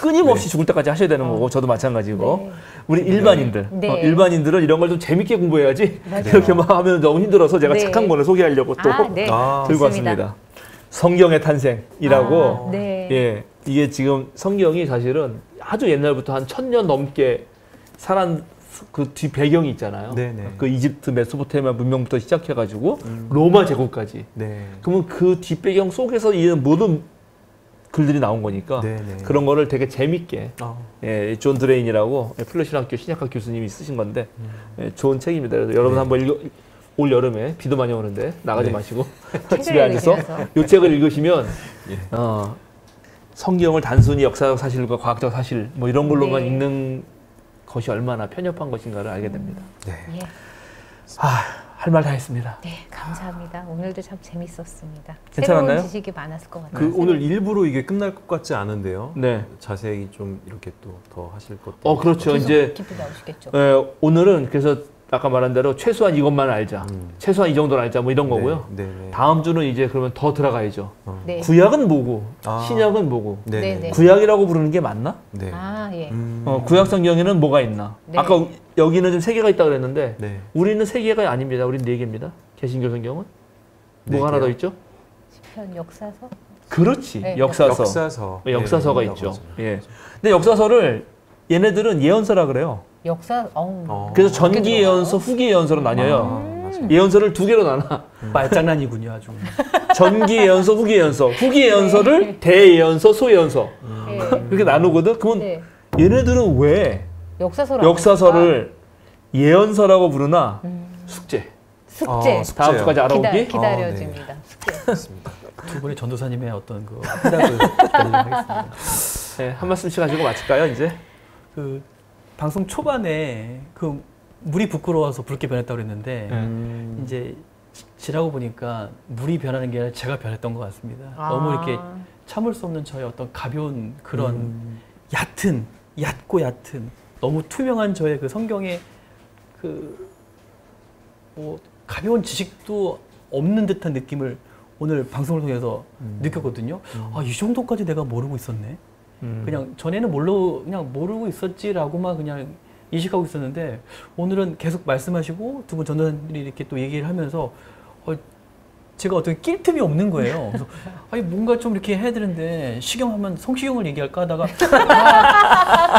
끊임없이 죽을 때까지 하셔야 되는 거고 저도 마찬가지고 네. 우리 일반인들 네. 일반인들은 이런 걸 좀 재밌게 공부해야지 맞아요. 이렇게만 하면 너무 힘들어서 제가 네. 착한 거를 소개하려고 또 네. 들고 좋습니다. 왔습니다. 성경의 탄생이라고 네. 예, 이게 지금 성경이 사실은 아주 옛날부터 한 1000년 넘게 살한 그 뒤 배경이 있잖아요. 네네. 그 이집트 메소포타미아 문명부터 시작해가지고 로마 제국까지. 네. 그러면 그 뒷배경 속에서 이 모든 글들이 나온 거니까 네네. 그런 거를 되게 재밌게 아, 예, 존 드레인이라고 플러신학교 신약학 교수님이 쓰신 건데 예, 좋은 책입니다. 그래서 여러분 한번 올 여름에 비도 많이 오는데 나가지 네. 마시고 책을 집에 앉아서 읽으면서. 이 책을 읽으시면 예. 성경을 단순히 역사적 사실과 과학적 사실 뭐 이런 걸로만 네. 읽는 것이 얼마나 편협한 것인가를 알게 됩니다. 네. 예. 할 말 다 했습니다. 네, 감사합니다. 오늘도 참 재밌었습니다. 괜찮았나요? 새로운 지식이 많았을 것 같아요. 그 오늘 일부러 이게 끝날 것 같지 않은데요. 네. 자세히 좀 이렇게 또 더 하실 것도. 그렇죠. 계속 이제 깊이 나오시겠죠. 오늘은 그래서 아까 말한 대로 최소한 이것만 알자. 최소한 이 정도는 알자. 뭐 이런 거고요. 네. 네. 다음 주는 이제 그러면 더 들어가야죠. 네. 구약은 뭐고 아. 신약은 뭐고 네. 네, 네. 네. 구약이라고 부르는 게 맞나? 네. 아, 예. 구약 성경에는 뭐가 있나? 네. 아까 여기는 좀 3개가 있다고 그랬는데 네. 우리는 3개가 아닙니다. 우리는 4개입니다. 개신교 성경은 네 뭐가 하나 더 개요? 있죠? 시편 역사서? 그렇지. 네, 역사서. 역사서가 네, 있죠. 맞아요. 예. 근데 역사서를 얘네들은 예언서라 그래요. 역사, 그래서 전기 그렇게 예언서, 후기 예언서로 나뉘어요. 맞아요. 예언서를 2개로 나눠. 말장난이군요, 아주. 전기 예언서, 후기 예언서. 후기 예언서를 대예언서, 소예언서. 네. 그렇게 나누거든. 그러면 네. 얘네들은 왜 역사서를 역사서를 예언서라고 부르나? 숙제. 숙제. 다음 주까지 알아오기? 기다려집니다. 숙제. 그렇습니다. 두 분의 전도사님의 어떤 그 해답을 기다리겠습니다. 네, 한 말씀씩 하시고 마칠까요, 이제? 그 방송 초반에 그 물이 부끄러워서 붉게 변했다고 그랬는데 이제 지나고 보니까 물이 변하는 게 아니라 제가 변했던 것 같습니다. 너무 이렇게 참을 수 없는 저의 어떤 가벼운 그런 얕고 얕은 너무 투명한 저의 그 성경의 그 뭐 가벼운 지식도 없는 듯한 느낌을 오늘 방송을 통해서 느꼈거든요. 아, 이 정도까지 내가 모르고 있었네. 그냥 전에는 그냥 모르고 있었지라고만 그냥 인식하고 있었는데 오늘은 계속 말씀하시고 두 분 전도사님들이 이렇게 또 얘기를 하면서 제가 어떤 낄 틈이 없는 거예요. 그래서 아니 뭔가 좀 이렇게 해야 되는데 식용하면 성식용을 얘기할까 하다가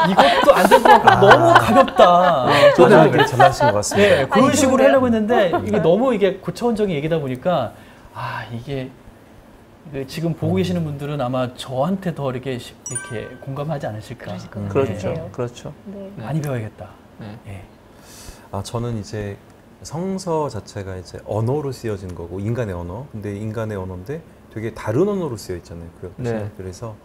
이것도 안 될 것 같고 너무 가볍다. 저도 얘기를 잘 하신 것 같습니다. 네, 그런 식으로 하려고 했는데 이게 너무 이게 고차원적인 얘기다 보니까 이게 지금 보고 계시는 분들은 아마 저한테 더 이렇게 공감하지 않으실까. 그렇죠. 그렇죠. 네. 많이 배워야겠다. 네. 저는 이제 성서 자체가 이제 언어로 쓰여진 거고 인간의 언어. 근데 인간의 언어인데 되게 다른 언어로 쓰여 있잖아요. 네. 그래서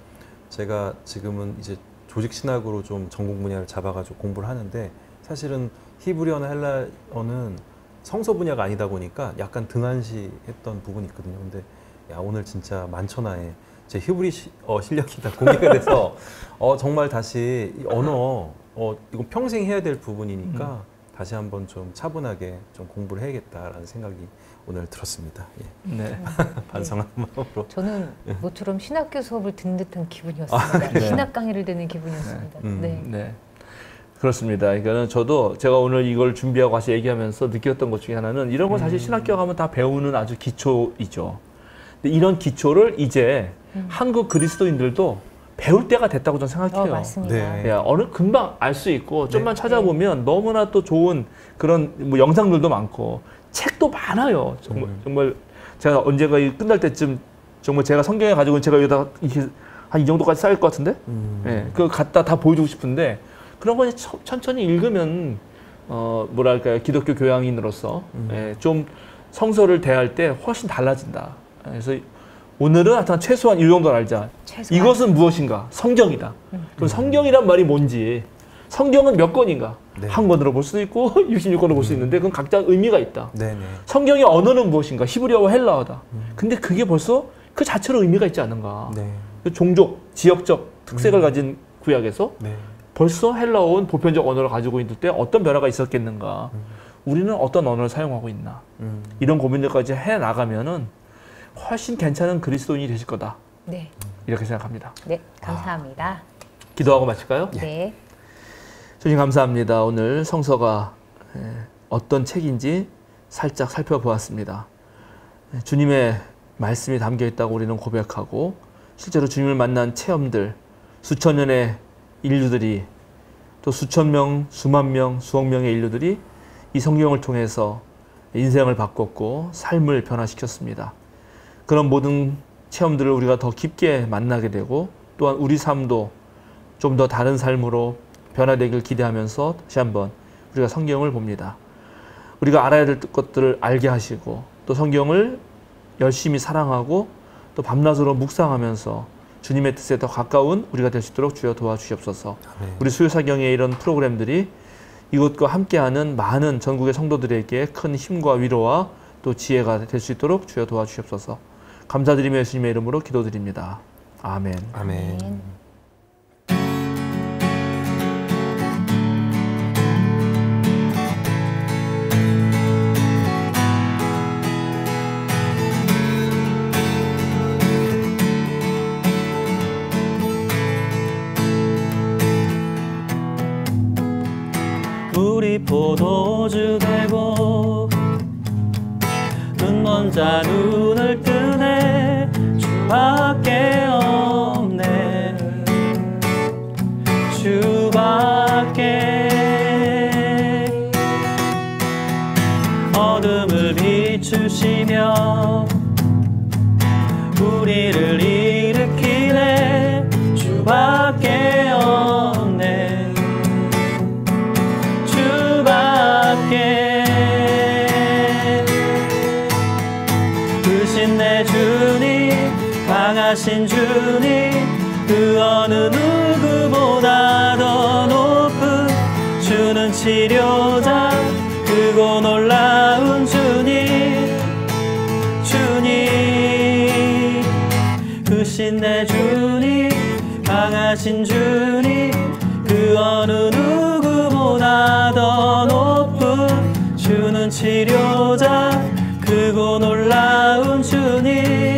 제가 지금은 이제 조직 신학으로 좀 전공 분야를 잡아가지고 공부를 하는데 사실은 히브리어나 헬라어는 성서 분야가 아니다 보니까 약간 등한시했던 부분이 있거든요. 근데 오늘 진짜 만천하에 제 히브리 실력이 다 공개가 돼서 정말 다시 이 언어 이건 평생 해야 될 부분이니까 다시 한번 좀 차분하게 좀 공부를 해야겠다라는 생각이 오늘 들었습니다. 예. 네. 반성한 마음으로. 저는 모처럼 신학교 수업을 듣는 듯한 기분이었습니다. 네. 신학 강의를 듣는 기분이었습니다. 네. 네. 그렇습니다. 그러니까 제가 오늘 이걸 준비하고 와서 얘기하면서 느꼈던 것 중에 하나는 이런 거 사실 신학교 가면 다 배우는 아주 기초이죠. 근데 이런 기초를 이제 한국 그리스도인들도 배울 때가 됐다고 저는 생각해요. 맞습니다. 네. 어느 금방 알 수 있고 좀만 찾아보면 너무나 또 좋은 그런 뭐 영상들도 많고 책도 많아요. 정말 제가 언제가 끝날 때쯤 정말 제가 성경에 가지고 제가 여기다 이렇게 한 이 정도까지 쌓일 것 같은데, 그거 갖다 다 보여주고 싶은데 그런 거 천천히 읽으면 뭐랄까요, 기독교 교양인으로서 좀 성서를 대할 때 훨씬 달라진다. 그래서 오늘은 하여튼 최소한 이 정도는 알자. 이것은 무엇인가? 성경이다. 그럼 성경이란 말이 뭔지, 성경은 몇 권인가? 네. 한 권으로 볼 수도 있고 66권으로 볼 수 있는데 그건 각자 의미가 있다. 네네. 성경의 언어는 무엇인가? 히브리어와 헬라어다. 근데 그게 벌써 그 자체로 의미가 있지 않는가? 네. 종족, 지역적 특색을 가진 구약에서 네. 벌써 헬라어는 보편적 언어를 가지고 있을 때 어떤 변화가 있었겠는가? 우리는 어떤 언어를 사용하고 있나? 이런 고민들까지 해 나가면은 훨씬 괜찮은 그리스도인이 되실 거다. 네. 이렇게 생각합니다. 네, 감사합니다. 기도하고 마칠까요? 네. 주님 감사합니다. 오늘 성서가 어떤 책인지 살짝 살펴보았습니다. 주님의 말씀이 담겨 있다고 우리는 고백하고 실제로 주님을 만난 체험들, 수천 년의 인류들이 또 수천 명, 수만 명, 수억 명의 인류들이 이 성경을 통해서 인생을 바꿨고 삶을 변화시켰습니다. 그런 모든 체험들을 우리가 더 깊게 만나게 되고 또한 우리 삶도 좀 더 다른 삶으로 변화되길 기대하면서 다시 한번 우리가 성경을 봅니다. 우리가 알아야 될 것들을 알게 하시고 또 성경을 열심히 사랑하고 또 밤낮으로 묵상하면서 주님의 뜻에 더 가까운 우리가 될 수 있도록 주여 도와주시옵소서. 아멘. 우리 수요사경의 이런 프로그램들이 이것과 함께하는 많은 전국의 성도들에게 큰 힘과 위로와 또 지혜가 될 수 있도록 주여 도와주시옵소서. 감사드리며 예수님의 이름으로 기도드립니다. 아멘. 아멘. 우리 포도주 되고 눈먼 자 눈을 뜨네 주밖에 없네 주밖에 어둠을 비추시며 우리를 일으키네 주밖에 없네 주밖에 강하신 주님, 그 어느 누구보다 더 높은 주는 치료자, 크고 놀라운 주님, 주님, 크신 내 주님, 강하신 주님, 그 어느 누구보다 더 높은 주는 치료자, 크고 놀라운 주님,